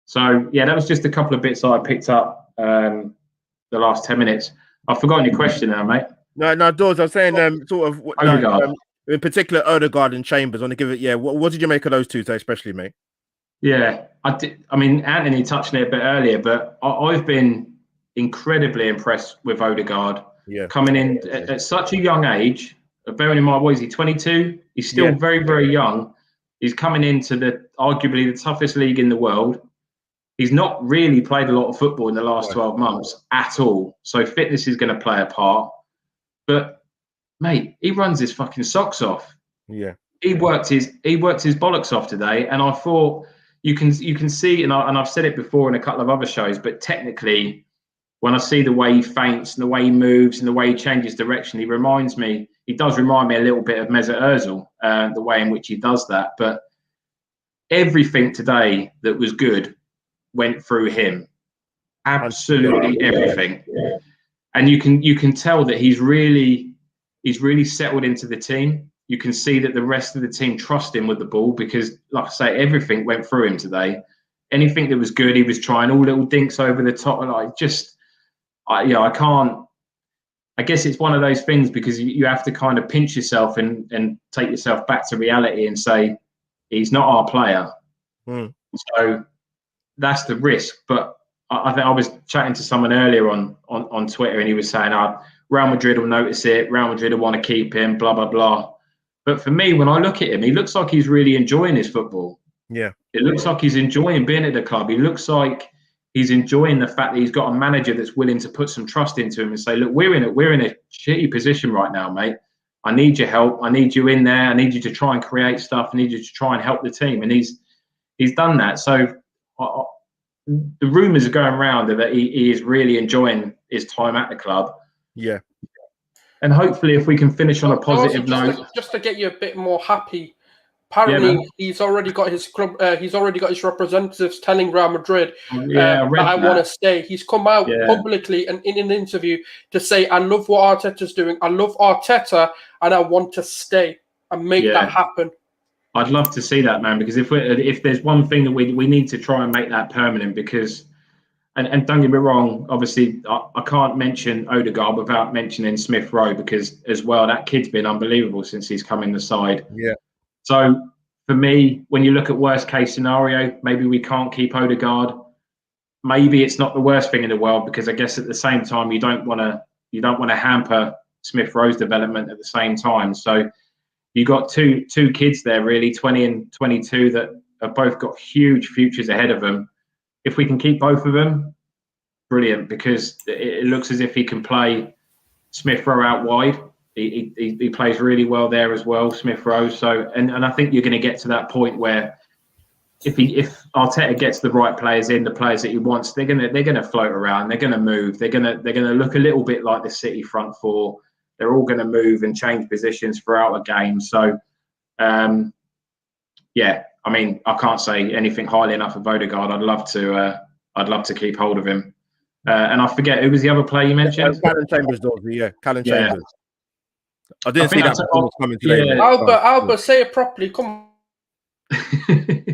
So, yeah, that was just a couple of bits I picked up the last 10 minutes. I've forgotten your question now, mate. No, Dawes, I was saying in particular Odegaard and Chambers. I want to give it, what did you make of those two, especially, mate? Yeah, I mean, Anthony touched on it a bit earlier, but I've been incredibly impressed with Odegaard. Yeah. Coming in at such a young age, bearing in mind, what is he, 22? He's still very, very young. He's coming into arguably the toughest league in the world. He's not really played a lot of football in the last 12 months at all. So fitness is going to play a part. But, mate, he runs his fucking socks off. Yeah. He worked his bollocks off today. And I thought you can see, and I've said it before in a couple of other shows, but technically when I see the way he feints and the way he moves and the way he changes direction, he does remind me a little bit of Mesut Ozil, the way in which he does that. But everything today that was good went through him. Absolutely everything. And you can tell that he's really settled into the team. You can see that the rest of the team trust him with the ball because, like I say, everything went through him today. Anything that was good, he was trying. All little dinks over the top. I can't. I guess it's one of those things because you have to kind of pinch yourself and take yourself back to reality and say, he's not our player. So that's the risk. But I think I was chatting to someone earlier on Twitter and he was saying, Real Madrid will notice it. Real Madrid will want to keep him, blah, blah, blah. But for me, when I look at him, he looks like he's really enjoying his football. Yeah. It looks like he's enjoying being at the club. He looks like he's enjoying the fact that he's got a manager that's willing to put some trust into him and say, look, we're in a shitty position right now, mate. I need your help. I need you in there. I need you to try and create stuff. I need you to try and help the team. And he's done that. So the rumours are going around that he is really enjoying his time at the club. Yeah. And hopefully if we can finish on a positive note. Just to get you a bit more happy, apparently he's already got his club, he's already got his representatives telling Real Madrid that I want to stay. He's come out publicly and in an interview to say, I love what Arteta's doing. I love Arteta and I want to stay and make that happen. I'd love to see that, man, because if there's one thing that we need to try and make that permanent, because and don't get me wrong, obviously I can't mention Odegaard without mentioning Smith Rowe, because as well that kid's been unbelievable since he's come in the side. Yeah. So for me, when you look at worst case scenario, maybe we can't keep Odegaard. Maybe it's not the worst thing in the world, because I guess at the same time you don't want to hamper Smith Rowe's development at the same time. So you got two kids there, really, 20 and 22, that have both got huge futures ahead of them. If we can keep both of them, brilliant, because it looks as if he can play Smith Rowe out wide. He plays really well there as well, Smith Rowe. So, and I think you're going to get to that point where if Arteta gets the right players in, the players that he wants, they're gonna float around, they're gonna move, they're gonna look a little bit like the City front four. They're all going to move and change positions throughout a game. So, I mean, I can't say anything highly enough of Odegaard. I'd love to keep hold of him. And I forget, who was the other player you mentioned? Callum Chambers, Callum Chambers. I didn't see that performance coming today. Yeah. Albert, say it properly. Come on.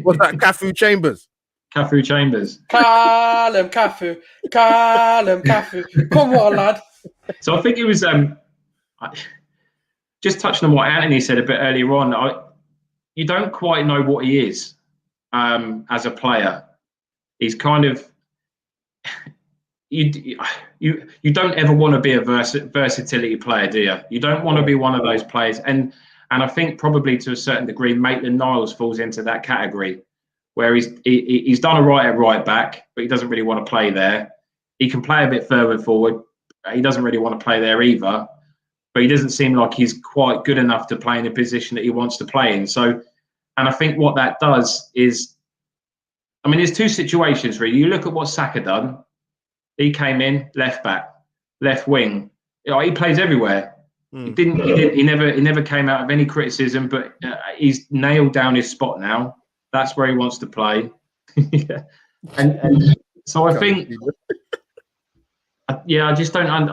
What's that? Cafu Chambers. Cafu Chambers. Callum Cafu. Come on, lad. So I think it was just touching on what Anthony said a bit earlier on. You don't quite know what he is as a player. He's kind of you don't ever want to be a versatility player, do you? You don't want to be one of those players, and I think probably to a certain degree, Maitland-Niles falls into that category, where he's done all right at right back, but he doesn't really want to play there. He can play a bit further forward. He doesn't really want to play there either, but he doesn't seem like he's quite good enough to play in the position that he wants to play in. So, and I think what that does is, I mean, there's two situations really. You look at what Saka done. He came in left back, left wing. He plays everywhere. He never came out of any criticism, but he's nailed down his spot now. That's where he wants to play. and so I think, I just don't.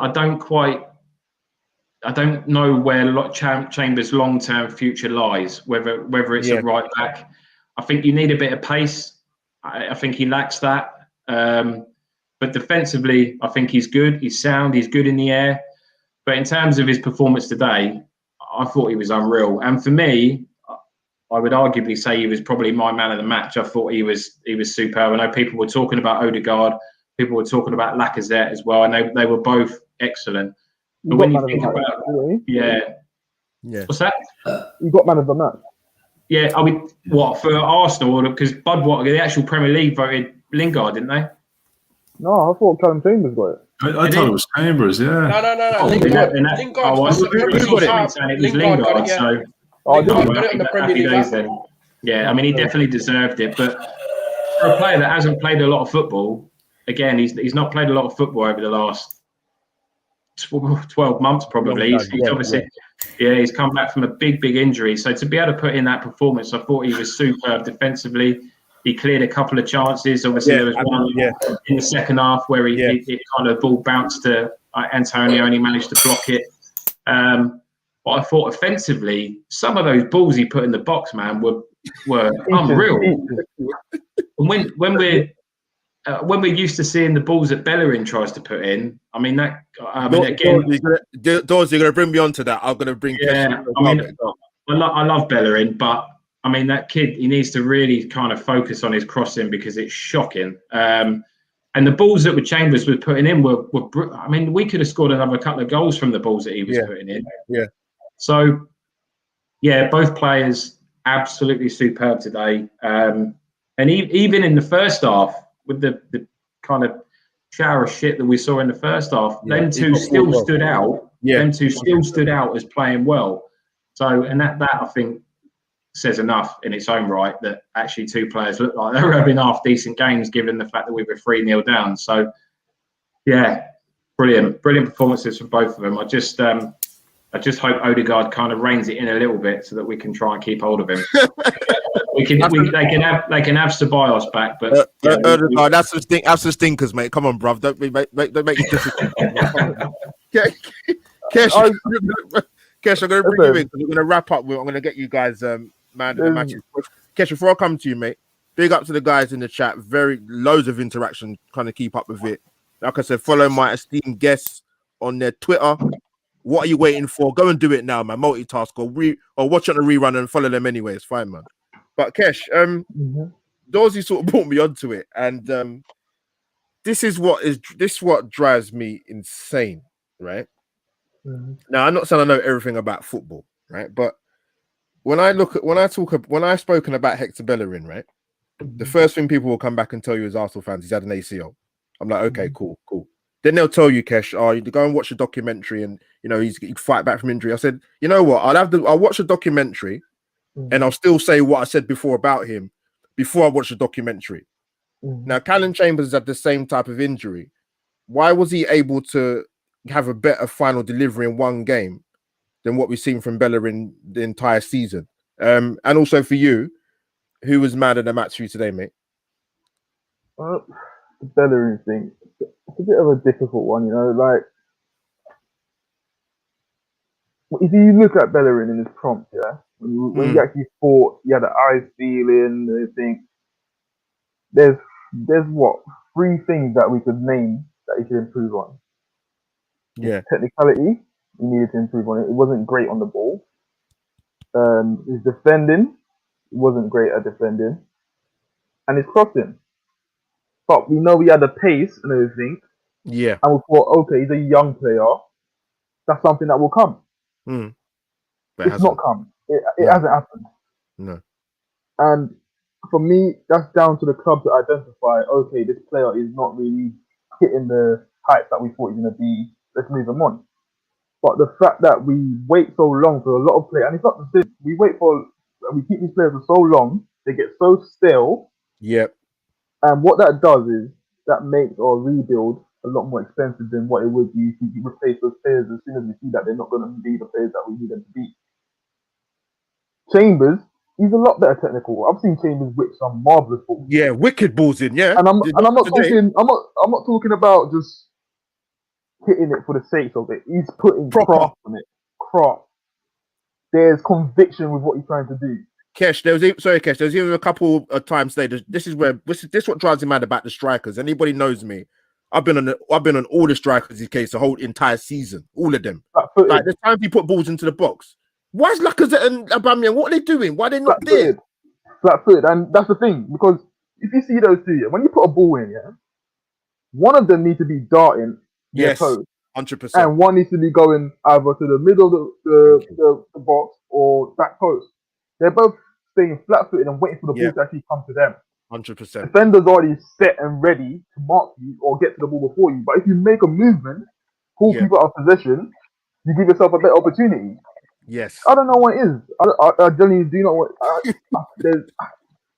I don't know where Chambers' long-term future lies. Whether it's a right back. I think you need a bit of pace. I think he lacks that. But defensively, I think he's good. He's sound. He's good in the air. But in terms of his performance today, I thought he was unreal. And for me, I would arguably say he was probably my man of the match. I thought he was superb. I know people were talking about Odegaard. People were talking about Lacazette as well, and they were both excellent. But when you think about what's that? You got man of the match. Yeah, I mean, what for Arsenal? Because Budwater, the actual Premier League, voted Lingard, didn't they? No, I thought Callum Chambers got it. I thought it was Chambers, yeah. No. Lingard got it, yeah. So got it in the Premier League. Then. Yeah, I mean, he definitely deserved it. But for a player that hasn't played a lot of football, again, he's not played a lot of football over the last 12 months probably. He's obviously he's come back from a big injury. So to be able to put in that performance, I thought he was superb defensively. He cleared a couple of chances. Obviously, there was one in the second half where it kind of ball bounced to Antonio and he managed to block it. But I thought offensively, some of those balls he put in the box, man, were unreal. And when we're used to seeing the balls that Bellerin tries to put in, I mean that. Again, Dawes, you're gonna bring me on to that. I'm gonna bring. Yeah, I love Bellerin, but I mean that kid. He needs to really kind of focus on his crossing because it's shocking. And the balls that Chambers was putting in were. I mean, we could have scored another couple of goals from the balls that he was putting in. Yeah. So, both players absolutely superb today. And even in the first half, with the kind of shower of shit that we saw in the first half, them two still stood out. Them two still stood out as playing well. So, and that I think says enough in its own right that actually two players look like they were having half decent games given the fact that we were 3-0 down. So, brilliant performances from both of them. I just hope Odegaard kind of reins it in a little bit so that we can try and keep hold of him. They can have Ceballos back, but Odegaard, that's the stinkers, mate. Come on, bruv. Don't make it difficult. Kesh, I'm going to bring you in because we're going to wrap up. I'm going to get you guys man of the matches. Kesh, before I come to you, mate, big up to the guys in the chat. Loads of interaction. Kind of keep up with it. Like I said, follow my esteemed guests on their Twitter. What are you waiting for? Go and do it now, man. Multitask or watch on the rerun and follow them anyway. It's fine, man. But Kesh, Dorsey sort of brought me onto it, and this is what drives me insane, right? Now, I'm not saying I know everything about football, right? But when I've spoken about Hector Bellerin, right? The first thing people will come back and tell you as Arsenal fans, he's had an ACL. I'm like, okay, cool. Then they'll tell you, Kesh, you go and watch a documentary, and he'd fight back from injury. I said, you know what? I'll watch a documentary, and I'll still say what I said before about him before I watch the documentary. Now, Callum Chambers had the same type of injury. Why was he able to have a better final delivery in one game than what we've seen from Bellerin the entire season? And also for you, who was mad at the match for you today, mate? The Bellerin thing, it's a bit of a difficult one, like if you look at Bellerin in his prompt, when he actually fought, he had an eye feeling, everything. There's what 3 things that we could name that he should improve on. His technicality, he needed to improve on it. It wasn't great on the ball. His defending, he wasn't great at defending, and his crossing. But we know he had the pace and everything. Yeah. And we thought, okay, he's a young player. That's something that will come. It's not come. It hasn't happened. No. And for me, that's down to the club to identify, okay, this player is not really hitting the height that we thought he was going to be. Let's move him on. But the fact that we wait so long for a lot of players, and it's not the same. We keep these players for so long, they get so stale. Yep. And what that does is that makes our rebuild a lot more expensive than what it would be if you replace those players as soon as we see that they're not going to be the players that we need them to be. Chambers, he's a lot better technical. I've seen Chambers whip some marvelous balls. Yeah, wicked balls in. Yeah, and I'm not talking about just hitting it for the sake of it. He's putting craft on it. Craft. There's conviction with what he's trying to do. Kesh, there was even a couple of times today. This is what drives me mad about the strikers. Anybody knows me, I've been on all the strikers in case the whole entire season, all of them. Like the time he put balls into the box. Why is Lacazette and Aubameyang? What are they doing? Why are they not there? Flat-footed, and that's the thing, because if you see those two, when you put a ball in, one of them needs to be darting their post, 100%, and one needs to be going either to the middle of the box or back post. They're both staying flat-footed and waiting for the ball to actually come to them. 100%. Defender's already set and ready to mark you or get to the ball before you. But if you make a movement, pull people out of possession, you give yourself a better opportunity. Yes. I don't know what it is. I genuinely do not want.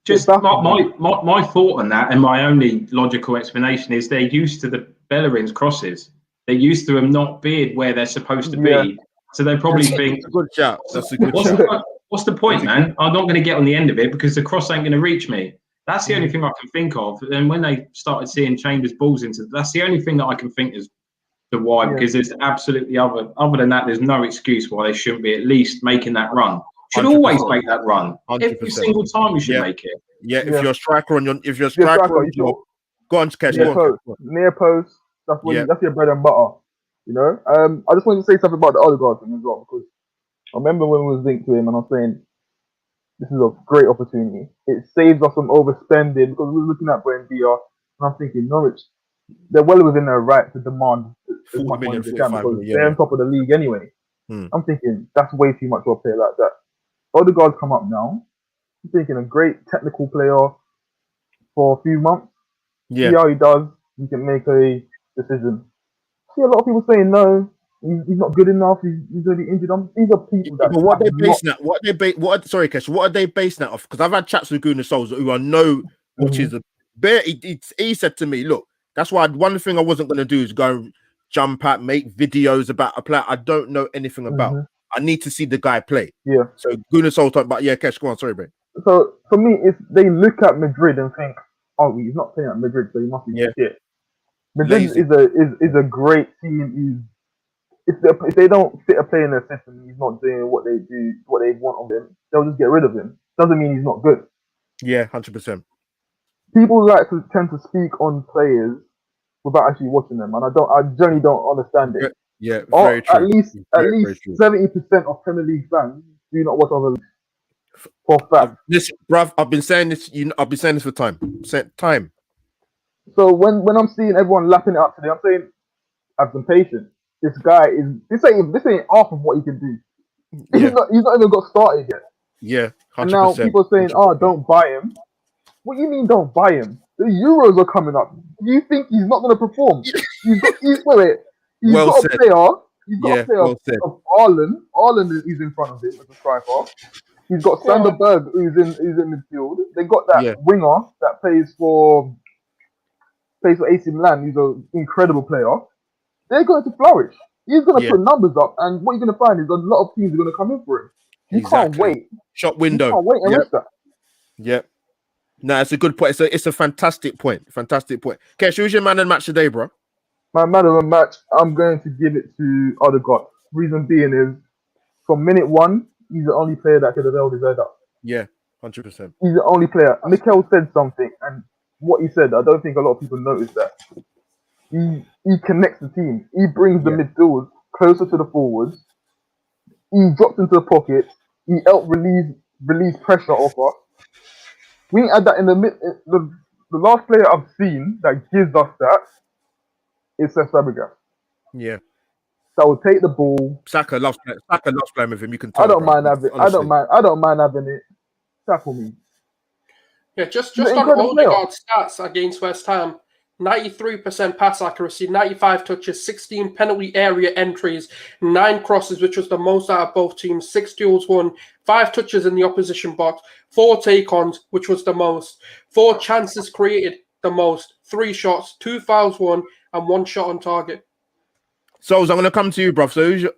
Just my thought on that, and my only logical explanation is they're used to the Bellerin's crosses. They're used to them not being where they're supposed to be. So they probably think, that's a good shout. That's a good shout. What's the point, man? I'm not going to get on the end of it because the cross ain't going to reach me. That's the only thing I can think of. And when they started seeing Chambers balls into, that's the only thing that I can think is the why. Because there's absolutely other than that, there's no excuse why they shouldn't be at least making that run. Should 100%. Always make that run. 100%. Every single time you should make it. Yeah, if you're a striker on your, go on, Kesh. Near post. That's your bread and butter. You know. I just wanted to say something about the Odegaard thing as well, because I remember when we was linked to him, and I was saying this is a great opportunity. It saves us from overspending, because we were looking at Buendia, and I'm thinking Norwich, they're well within their right to demand as much money as they can, because they're on top of the league anyway. I'm thinking that's way too much for a player like that. Odegaard's come up now. I'm thinking a great technical player for a few months. See how he does. You can make a decision. See a lot of people saying no. He's not good enough. He's going to be injured. These are people that. But what are they basing that? Sorry, Kesh. What are they basing that off? Because I've had chats with Gunnar Souls who I know, which is a bit. He said to me, "Look, that's why one thing I wasn't going to do is go and jump at, make videos about a player I don't know anything about. I need to see the guy play." Yeah. So Gunnar Souls talking about Kesh. Go on, sorry, bro. So for me, if they look at Madrid and think, "Oh, he's not playing at Madrid, so he must be shit." Madrid is a great team. If they don't fit a player in their system, he's not doing what they want of him, they'll just get rid of him. Doesn't mean he's not good. Yeah, 100%. People tend to speak on players without actually watching them, and I generally don't understand it. Yeah, very true. At least 70% of Premier League fans do not watch other leagues. For fact. Listen, bruv, I've been saying this. I've been saying this for time. Time. So when I'm seeing everyone lapping it up today, I'm saying, have some patience. This guy this ain't half of what he can do. He's not even got started yet. Yeah, 100%. And now people are saying, 100%. Don't buy him. What do you mean don't buy him? The Euros are coming up. Do you think he's not going to perform? He's got a player. He's got a player of Ireland. Ireland is in front of him as a striker. He's got Sander Berg, who's in midfield. They got that winger that plays for AC Milan. He's an incredible player. They're going to flourish. He's going to put numbers up, and what you're going to find is a lot of teams are going to come in for him. You can't wait. Shop window. You can't wait and risk that. Yep. No, it's a good point. It's a fantastic point. Fantastic point. Kesh, who's your man of the match today, bro? My man of the match, I'm going to give it to Odegaard. Reason being is, from minute one, he's the only player that could have held his head up. Yeah, 100%. He's the only player. Mikel said something, and what he said, I don't think a lot of people noticed that. He connects the team. He brings the midfield closer to the forwards. He drops into the pocket. He helped release pressure off us. We ain't had that in the last player I've seen that gives us that is Cesc Fabregas. Yeah. That will take the ball. Saka loves playing with him. You can tell. I don't mind having it. Tackle me. Yeah, just on Odegaard's stats against West Ham. 93% pass accuracy, 95 touches, 16 penalty area entries, 9 crosses, which was the most out of both teams, 6 duels won, 5 touches in the opposition box, 4 take-ons, which was the most, 4 chances created, the most, 3 shots, 2 fouls won, and 1 shot on target. So I'm going to come to you, bro. So you've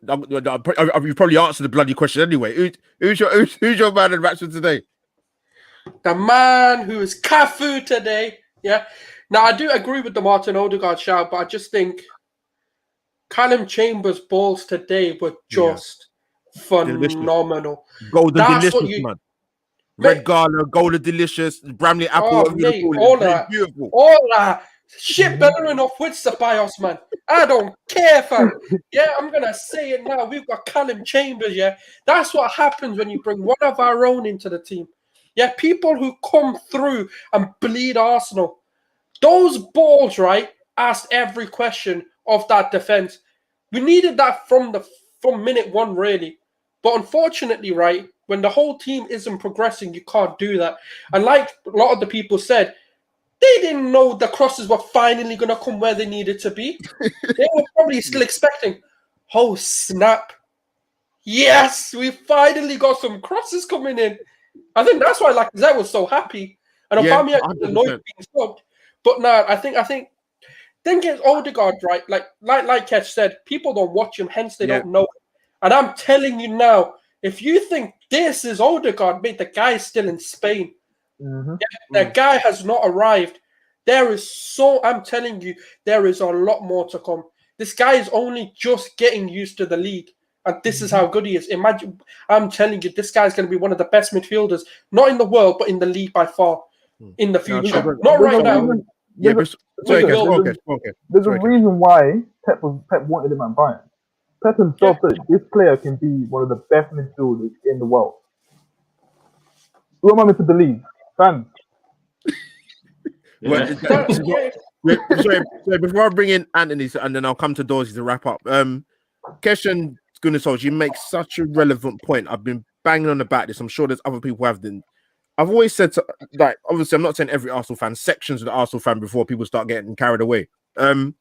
probably answered the bloody question anyway. Who's your man of the match for today? The man who is Cafu today, yeah. Now, I do agree with the Martin Odegaard shout, but I just think Callum Chambers' balls today were just phenomenal. Golden delicious, man. Red Gala, golden delicious, Bramley apple. Mate, all that. Beautiful. All that. Shit better enough with Ceballos, man. I don't care, fam. Yeah, I'm going to say it now. We've got Callum Chambers, yeah. That's what happens when you bring one of our own into the team. Yeah, people who come through and bleed Arsenal. Those balls, right, asked every question of that defense. We needed that from minute one, really. But unfortunately, right, when the whole team isn't progressing, you can't do that. And like a lot of the people said, they didn't know the crosses were finally going to come where they needed to be. They were probably still expecting, oh, snap. Yes, we finally got some crosses coming in. I think that's why Lacazette was so happy, and Yeah, Aubameyang was annoyed 100%. being subbed. But no, I think then get Odegaard right. Like Kesh said, people don't watch him, hence they Yeah. don't know him. And I'm telling you now, if you think this is Odegaard, mate, the guy is still in Spain. Mm-hmm. The guy has not arrived. I'm telling you, there is a lot more to come. This guy is only just getting used to the league. And this is how good he is. Imagine, I'm telling you, this guy's going to be one of the best midfielders, not in the world, but in the league by far, in the No, future. sure. Not right now. Yeah, but sorry, guys. There's a reason why Pep wanted him at Bayern. Pep himself said this player can be one of the best midfielders in the world. Who am I meant to believe? Fans. Well, sorry, before I bring in Anthony, and then I'll come to Dorsey to wrap up. Keshan, goodness souls, you make such a relevant point. I've been banging on about this. I'm sure there's other people who have been. I've always said, obviously, I'm not saying every Arsenal fan, sections of the Arsenal fan before people start getting carried away. I'm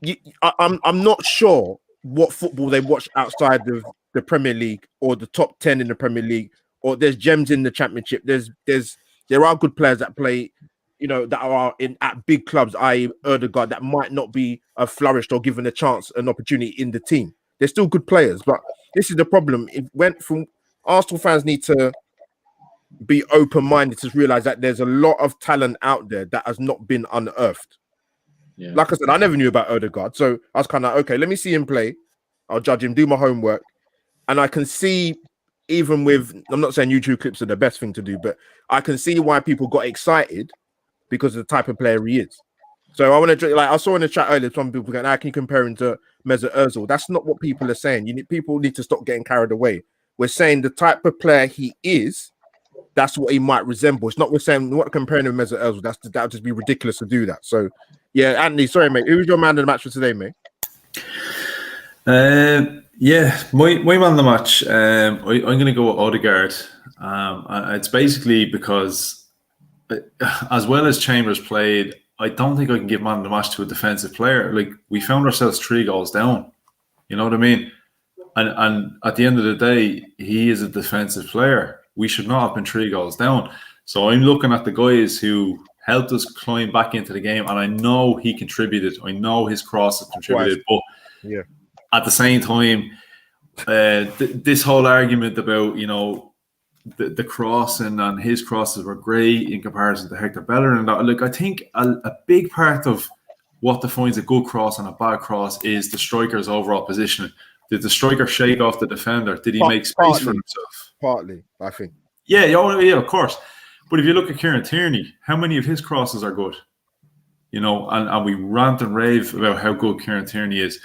not sure what football they watch outside of the Premier League or the top 10 in the Premier League, or there's gems in the Championship. There are good players that play, that are at big clubs, i.e. Odegaard, that might not be flourished or given a chance, an opportunity in the team. They're still good players, but this is the problem. It went from Arsenal fans need to be open-minded to realize that there's a lot of talent out there that has not been unearthed. Yeah. Like I said, I never knew about Odegaard, so I was kind of like, okay, let me see him play. I'll judge him, do my homework, and I can see, even with, I'm not saying YouTube clips are the best thing to do, but I can see why people got excited because of the type of player he is. So I want to, I saw in the chat earlier, some people going, how can you compare him to Mesut Ozil? That's not what people are saying. People need to stop getting carried away. We're saying the type of player he is, that's what he might resemble. It's not we're saying we're not comparing him with Mesut Ozil. That would just be ridiculous to do that. So, yeah, Anthony, sorry, mate. Who's your man of the match for today, mate? Yeah, my man of the match. I'm going to go with Odegaard. It's basically because, as well as Chambers played, I don't think I can give man of the match to a defensive player. Like, we found ourselves 3 goals down. You know what I mean? And at the end of the day, he is a defensive player. We should not have been 3 goals down. So I'm looking at the guys who helped us climb back into the game, and I know he contributed. I know his crosses contributed, but yeah, at the same time, this whole argument about the crossing and his crosses were great in comparison to Hector Bellerin, and that, look, I think a big part of what defines a good cross and a bad cross is the striker's overall positioning. Did the striker shake off the defender? Did he make space for himself? Partly, I think. Yeah, of course. But if you look at Kieran Tierney, how many of his crosses are good? And we rant and rave about how good Kieran Tierney is.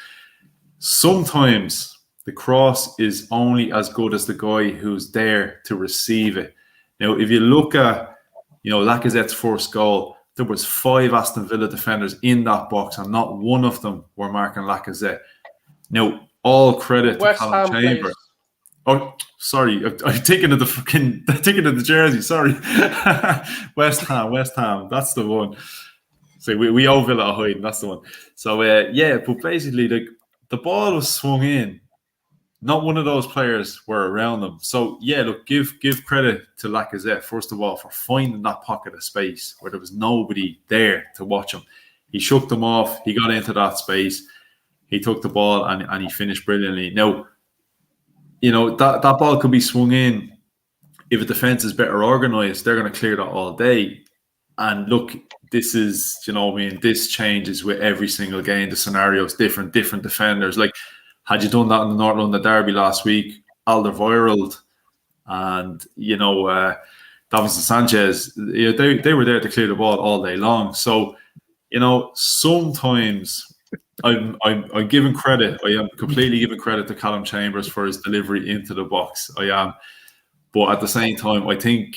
Sometimes the cross is only as good as the guy who's there to receive it. Now, if you look at, Lacazette's first goal, there was 5 Aston Villa defenders in that box, and not one of them were marking Lacazette. Now, all credit to Callum Chambers. Oh, sorry, I'm thinking of the jersey. Sorry, West Ham. That's the one. So we owe Villa a hiding. That's the one. So but basically the ball was swung in. Not one of those players were around them. So look, give credit to Lacazette first of all for finding that pocket of space where there was nobody there to watch him. He shook them off. He got into that space. He took the ball and he finished brilliantly. Now, that ball could be swung in. If a defense is better organized, they're going to clear that all day. And look, this is, this changes with every single game. The scenario is different defenders. Like, had you done that in the North London Derby last week, Alderweireld and, Davinson Sanchez, they were there to clear the ball all day long. So, sometimes I'm giving credit. I am completely giving credit to Callum Chambers for his delivery into the box. I am. But at the same time, I think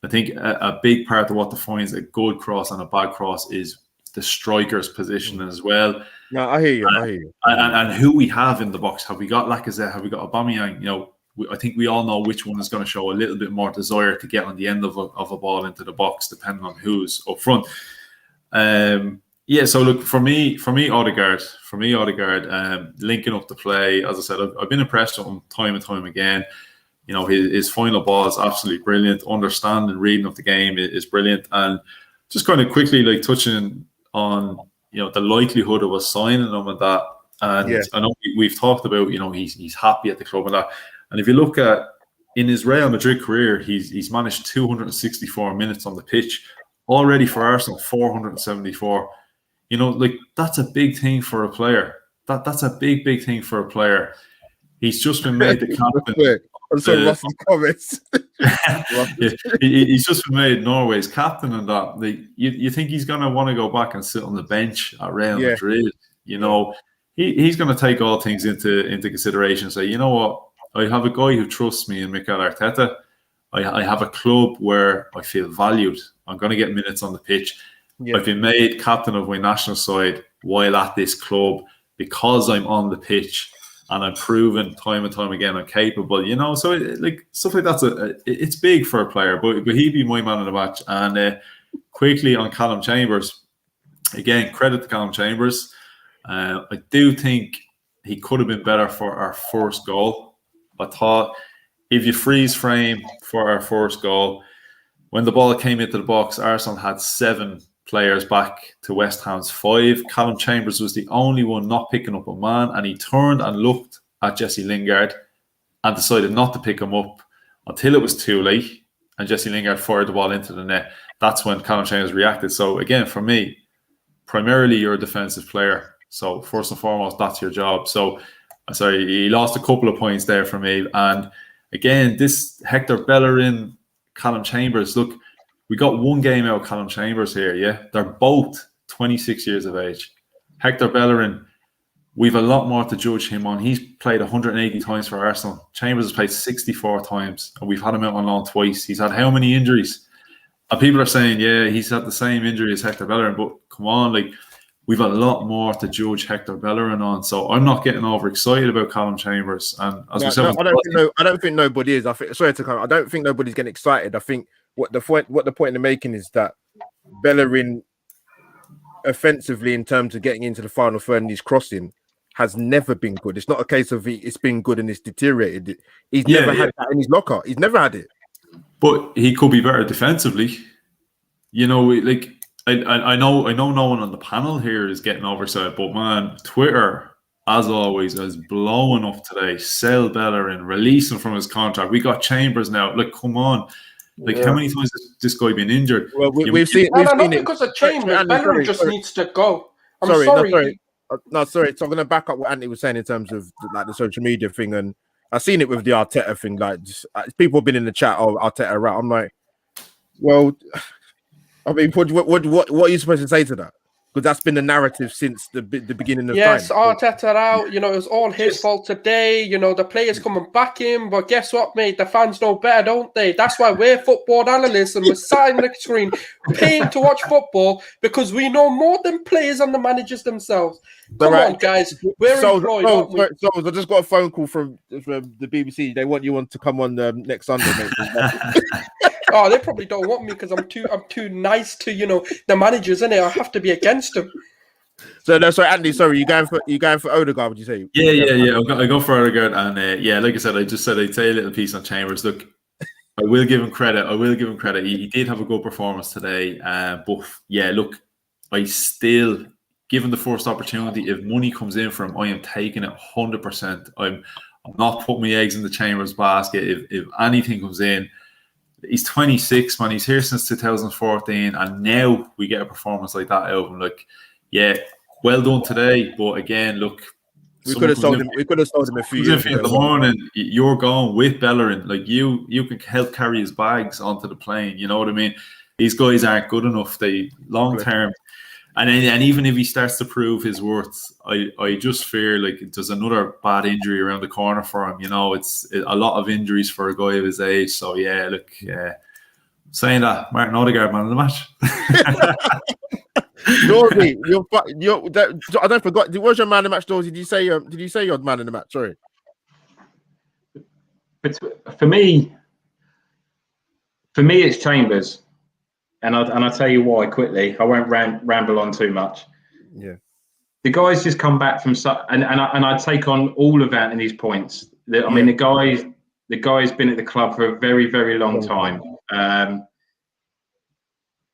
a big part of what defines a good cross and a bad cross is the striker's position as well. No, I hear you. And who we have in the box. Have we got Lacazette? Have we got Aubameyang? I think we all know which one is going to show a little bit more desire to get on the end of a ball into the box, depending on who's up front. So look, for me, Odegaard, linking up the play, as I said, I've been impressed with him time and time again. you know, his final ball is absolutely brilliant. Understanding, reading of the game is brilliant. And just kind of quickly, like, touching on, you know, the likelihood of us signing him and that. And I know we've talked about, you know, he's happy at the club and that. And if you look at, in his Real Madrid career, he's managed 264 minutes on the pitch. Already for Arsenal, 474. You know, like, that's a big thing for a player. That's a big thing for a player. He's just been made the captain. I'm sorry, Russell's comments. He's just been made Norway's captain and that. Like, you think he's going to want to go back and sit on the bench at Real Madrid? You know, he's going to take all things into consideration. Say, you know what? I have a guy who trusts me in Mikel Arteta. I have a club where I feel valued. I'm going to get minutes on the pitch. I've been made captain of my national side while at this club because I'm on the pitch and I'm proven time and time again I'm capable. You know, so like stuff like that's it's big for a player. But he'd be my man of the match. And quickly on Callum Chambers, again, credit to Callum Chambers. I do think he could have been better for our first goal. I thought if you freeze frame for our first goal, when the ball came into the box, Arsenal had 7 players back to West Ham's 5. Callum Chambers was the only one not picking up a man, and he turned and looked at Jesse Lingard and decided not to pick him up until it was too late, and Jesse Lingard fired the ball into the net. That's when Callum Chambers reacted. So again, for me, primarily you're a defensive player. So first and foremost, that's your job. So sorry, he lost a couple of points there for me. And again, this Hector Bellerin, Callum Chambers, look, we got one game out of Callum Chambers here, yeah? They're both 26 years of age. Hector Bellerin, we've a lot more to judge him on. He's played 180 times for Arsenal. Chambers has played 64 times, and we've had him out on loan twice. He's had how many injuries? And people are saying, yeah, he's had the same injury as Hector Bellerin, but come on, like, we've a lot more to judge Hector Bellerin on. So I'm not getting overexcited about Callum Chambers. And as we said, I don't think nobody is. I don't think nobody's getting excited. I think what the point they're making is that Bellerin, offensively, in terms of getting into the final third and his crossing, has never been good. It's not a case of it's been good and it's deteriorated. He's never had that in his locker. He's never had it. But he could be better defensively. You know, like, I know no one on the panel here is getting overexcited, but man, Twitter, as always, is blowing up today. Sell Bellerin, release him from his contract. We got Chambers now. Like, come on. Like, how many times has this guy been injured? Well, we've seen it because of Chambers. Bellerin just needs to go. Sorry. So I'm going to back up what Anthony was saying in terms of like the social media thing, and I've seen it with the Arteta thing. Like, people have been in the chat, oh, Arteta out. I'm like, well, I mean, what are you supposed to say to that? Because that's been the narrative since the beginning of time. Yes, Arteta out. You know, it was all his fault today. You know, the players coming back in. But guess what, mate? The fans know better, don't they? That's why we're football analysts and we're sat in the screen paying to watch football because we know more than players and the managers themselves. Come on, guys. We're employed, aren't we? So I just got a phone call from the BBC. They want you to come on next Sunday, mate. Oh, they probably don't want me because I'm too nice to, you know, the managers, innit? I have to be against them. So Andy, sorry, you going for Odegaard? Would you say? Yeah. I go for Odegaard, and like I said, I'd say a little piece on Chambers. Look, I will give him credit. He did have a good performance today, but yeah, look, I still, given the first opportunity, if money comes in for him, I am taking it 100%. I'm not putting my eggs in the Chambers basket. If anything comes in. He's 26, man. He's here since 2014, and now we get a performance like that out of him. Like, yeah, well done today. But again, look, we could have sold him. We could have sold him a few years ago. In the morning, you're going with Bellerin. Like, you can help carry his bags onto the plane. You know what I mean? These guys aren't good enough. They long term. And even if he starts to prove his worth, I just fear like there's another bad injury around the corner for him. You know, it's a lot of injuries for a guy of his age. So yeah, look, saying that, Martin Odegaard, man of the match. Dorsey, I don't forgot. What's your man of the match, Dorsey? Did you say your man of the match? Sorry. But for me, it's Chambers. And I'll tell you why quickly. I won't ramble on too much. Yeah, the guy's just come back from and I take on all of Anthony's points. I mean, the guy the guy's been at the club for a very, very long time.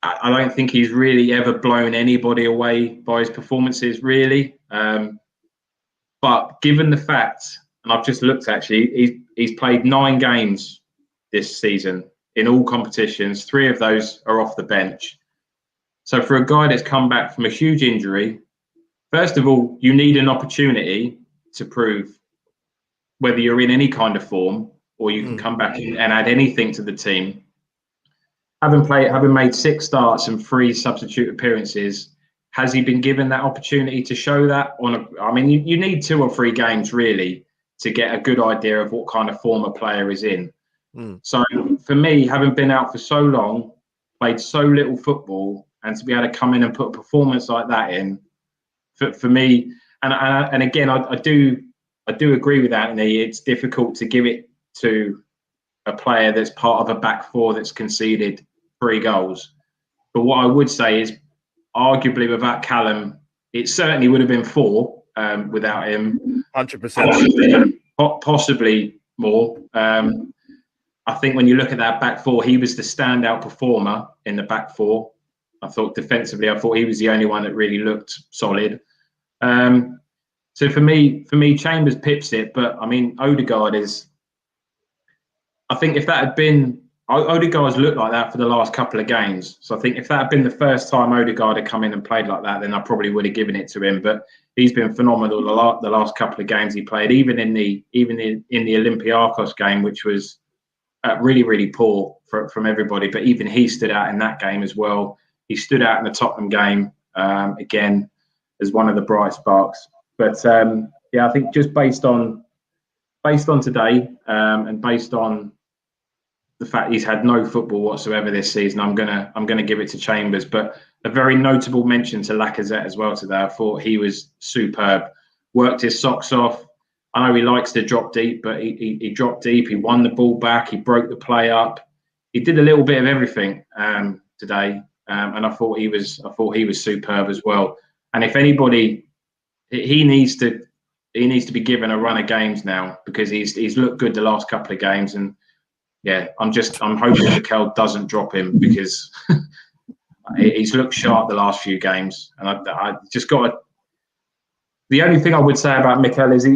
I don't think he's really ever blown anybody away by his performances, really. But given the fact, and I've just looked actually, he's played 9 games this season in all competitions. 3 of those are off the bench. So for a guy that's come back from a huge injury, first of all, you need an opportunity to prove whether you're in any kind of form or you can come back and add anything to the team. Having made 6 starts and 3 substitute appearances, has he been given that opportunity to show that? You need 2 or 3 games really to get a good idea of what kind of form a player is in. So for me, having been out for so long, played so little football, and to be able to come in and put a performance like that in, for me, and again, I do agree with Anthony. It's difficult to give it to a player that's part of a back 4 that's conceded 3 goals. But what I would say is, arguably without Callum, it certainly would have been 4 without him. 100%. Possibly more. I think when you look at that back 4, he was the standout performer in the back 4. I thought defensively, he was the only one that really looked solid. So for me, Chambers pips it. But I mean, Odegaard is. I think if that had been, Odegaard's looked like that for the last couple of games. So I think if that had been the first time Odegaard had come in and played like that, then I probably would have given it to him. But he's been phenomenal the last couple of games he played, even in the Olympiacos game, which was really, really poor from everybody. But even he stood out in that game as well. He stood out in the Tottenham game again as one of the bright sparks. But I think just based on today and based on the fact he's had no football whatsoever this season, I'm gonna give it to Chambers. But a very notable mention to Lacazette as well today. I thought he was superb. Worked his socks off. I know he likes to drop deep, but he dropped deep. He won the ball back. He broke the play up. He did a little bit of everything today, and I thought he was superb as well. And if anybody, he needs to be given a run of games now, because he's looked good the last couple of games. And yeah, I'm hoping Mikel doesn't drop him, because he's looked sharp the last few games. And I just got to. The only thing I would say about Mikel is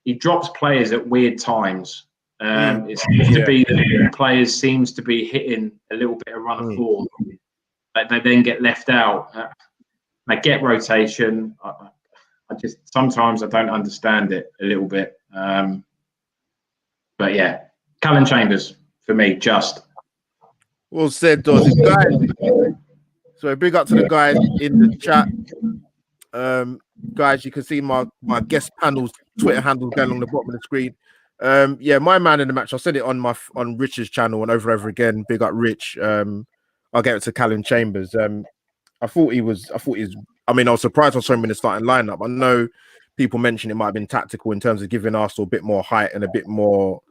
he drops players at weird times. It seems to be that players seems to be hitting a little bit of run of form, but they then get left out. They get rotation. I just sometimes I don't understand it a little bit. But yeah, Callum Chambers for me, just. Well said, Dawes. Guys, so big up to the guys in the chat. Guys, you can see my guest panel's Twitter handle going on the bottom of the screen. My man in the match. I said it on Rich's channel and over again. Big up Rich. I'll get it to Callum Chambers. I was surprised I saw him in the starting lineup. I know people mentioned it might have been tactical in terms of giving Arsenal a bit more height and a bit more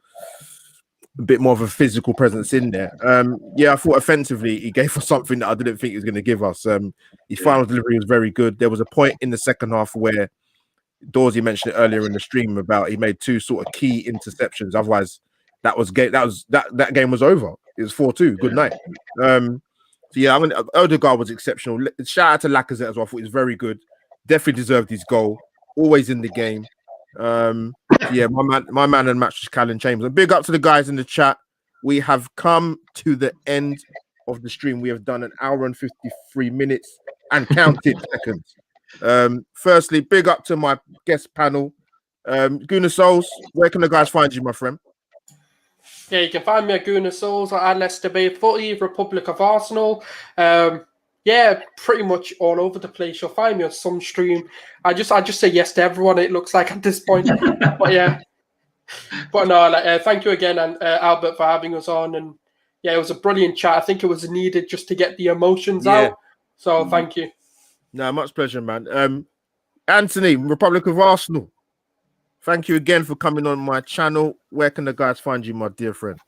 of a physical presence in there. I thought offensively he gave us something that I didn't think he was going to give us. His final delivery was very good. There was a point in the second half where Dawsey mentioned it earlier in the stream about he made 2 sort of key interceptions. Otherwise, that game was over. It was 4-2. Good night. Odegaard was exceptional. Shout out to Lacazette as well. I thought he was very good. Definitely deserved his goal. Always in the game. My man and match is Callum Chambers. And big up to the guys in the chat. We have come to the end of the stream. We have done 1 hour and 53 minutes and counted seconds. Firstly, big up to my guest panel. Guna Souls, where can the guys find you, my friend? Yeah, you can find me at Guna Souls at AlbertJTV, Footy, Republic of Arsenal. Pretty much all over the place. You'll find me on some stream. I just say yes to everyone, it looks like at this point. But yeah. But no, thank you again, and Albert, for having us on. And yeah, it was a brilliant chat. I think it was needed just to get the emotions out. So thank you. No, much pleasure, man. Anthony, Republic of Arsenal. Thank you again for coming on my channel. Where can the guys find you, my dear friend?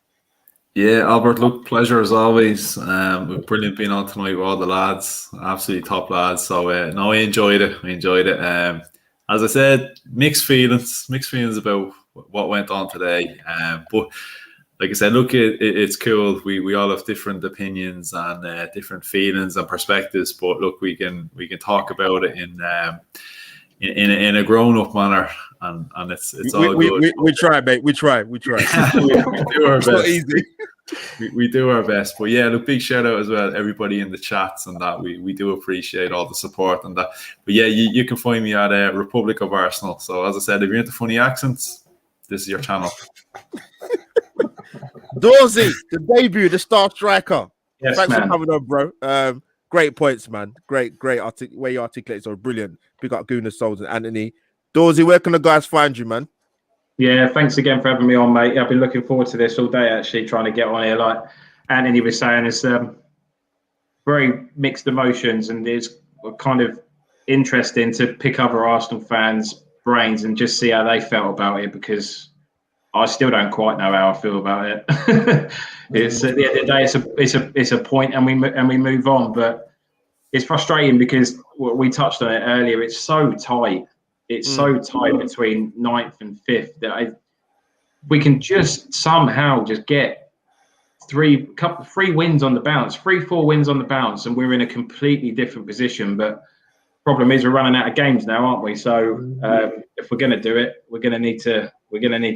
Yeah, Albert, look, pleasure as always. We've brilliant being on tonight with all the lads, absolutely top lads. So I enjoyed it. As I said, mixed feelings what went on today. But like I said, look, it's cool. We all have different opinions and different feelings and perspectives. But look, we can talk about it in a grown up manner, and it's all good. We try, mate. We try. We do our best. It's not easy. We do our best. But yeah, look, big shout out as well, everybody in the chats and that. We do appreciate all the support and that. But yeah, you can find me at Republic of Arsenal. So as I said, if you're into funny accents, this is your channel. Dorsey, the debut, the star striker. Yes, Thanks man. for coming on, bro. Great points, man. Great way you articulate so brilliant. Big up Gooner Souls and Anthony. Dorsey, where can the guys find you, man? Yeah, thanks again for having me on, mate. I've been looking forward to this all day, actually, trying to get on here. Like Anthony was saying, it's very mixed emotions, and it's kind of interesting to pick other Arsenal fans' brains and just see how they felt about it, because I still don't quite know how I feel about it. It's at the end of the day, it's a point, and we move on. But it's frustrating because we touched on it earlier. It's so tight. It's so tight between 9th and 5th that we can just somehow just get 3 wins on the bounce, 3-4 wins on the bounce, and we're in a completely different position. But problem is we're running out of games now, aren't we? So if we're going to do it, we're going to need to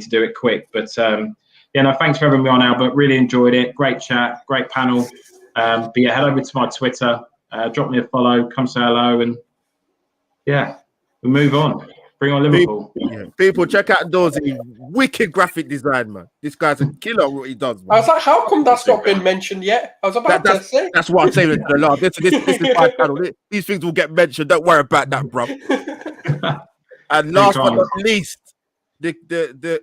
do it quick. But yeah, no, thanks for having me on, Albert. Really enjoyed it. Great chat, great panel. But yeah, head over to my Twitter, drop me a follow, come say hello, and yeah, we move on. Bring on Liverpool. People, check out Dorsey. Wicked graphic design, man. This guy's a killer at what he does, man. I was like, how come that's not been mentioned yet? I was about to say. That's what I'm saying to the Lord. This is my channel. These things will get mentioned. Don't worry about that, bro. And last but not least, the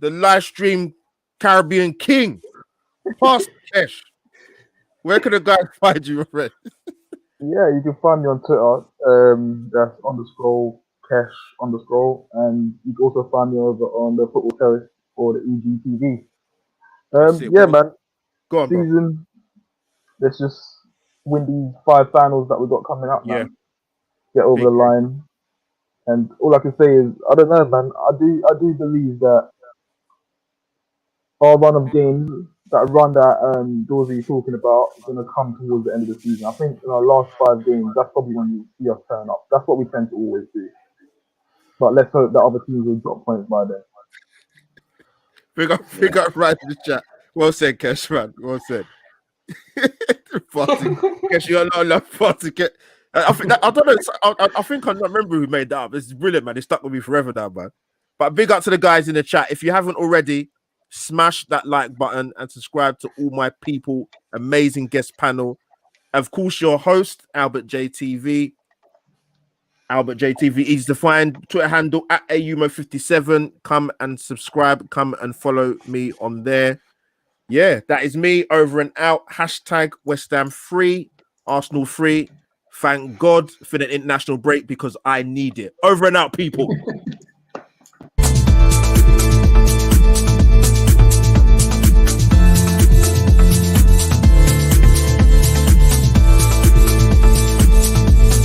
live stream Caribbean King, Pastor Kesh. Where can the guys find you, my friend? Yeah, you can find me on Twitter. That's _Kesh_, and you can also find me over on the Football Terrace or the EGTV. Yeah, man. Go on, season. bro. Let's just win these 5 finals that we've got coming up, man. Get over the line. And all I can say is, I don't know, man. I do believe that our run of games, that run that Dorsey is talking about, is going to come towards the end of the season. I think in our last 5 games, that's probably when you see us turn up. That's what we tend to always do. But let's hope that other teams will drop points by then. Big up right in the chat. Well said, Kesh, man. Well said. Kesh, you got a lot of love for to get. I think I don't know. I think I don't remember who made that up. This is brilliant, man. It's stuck with me forever now, man. But big up to the guys in the chat. If you haven't already, smash that like button and subscribe to all my people. Amazing guest panel. Of course, your host, AlbertJTV. AlbertJTV is to find. Twitter handle at AUMO57. Come and subscribe. Come and follow me on there. Yeah, that is me over and out. Hashtag West Ham free, Arsenal free. Thank God for the international break because I need it. Over and out, people.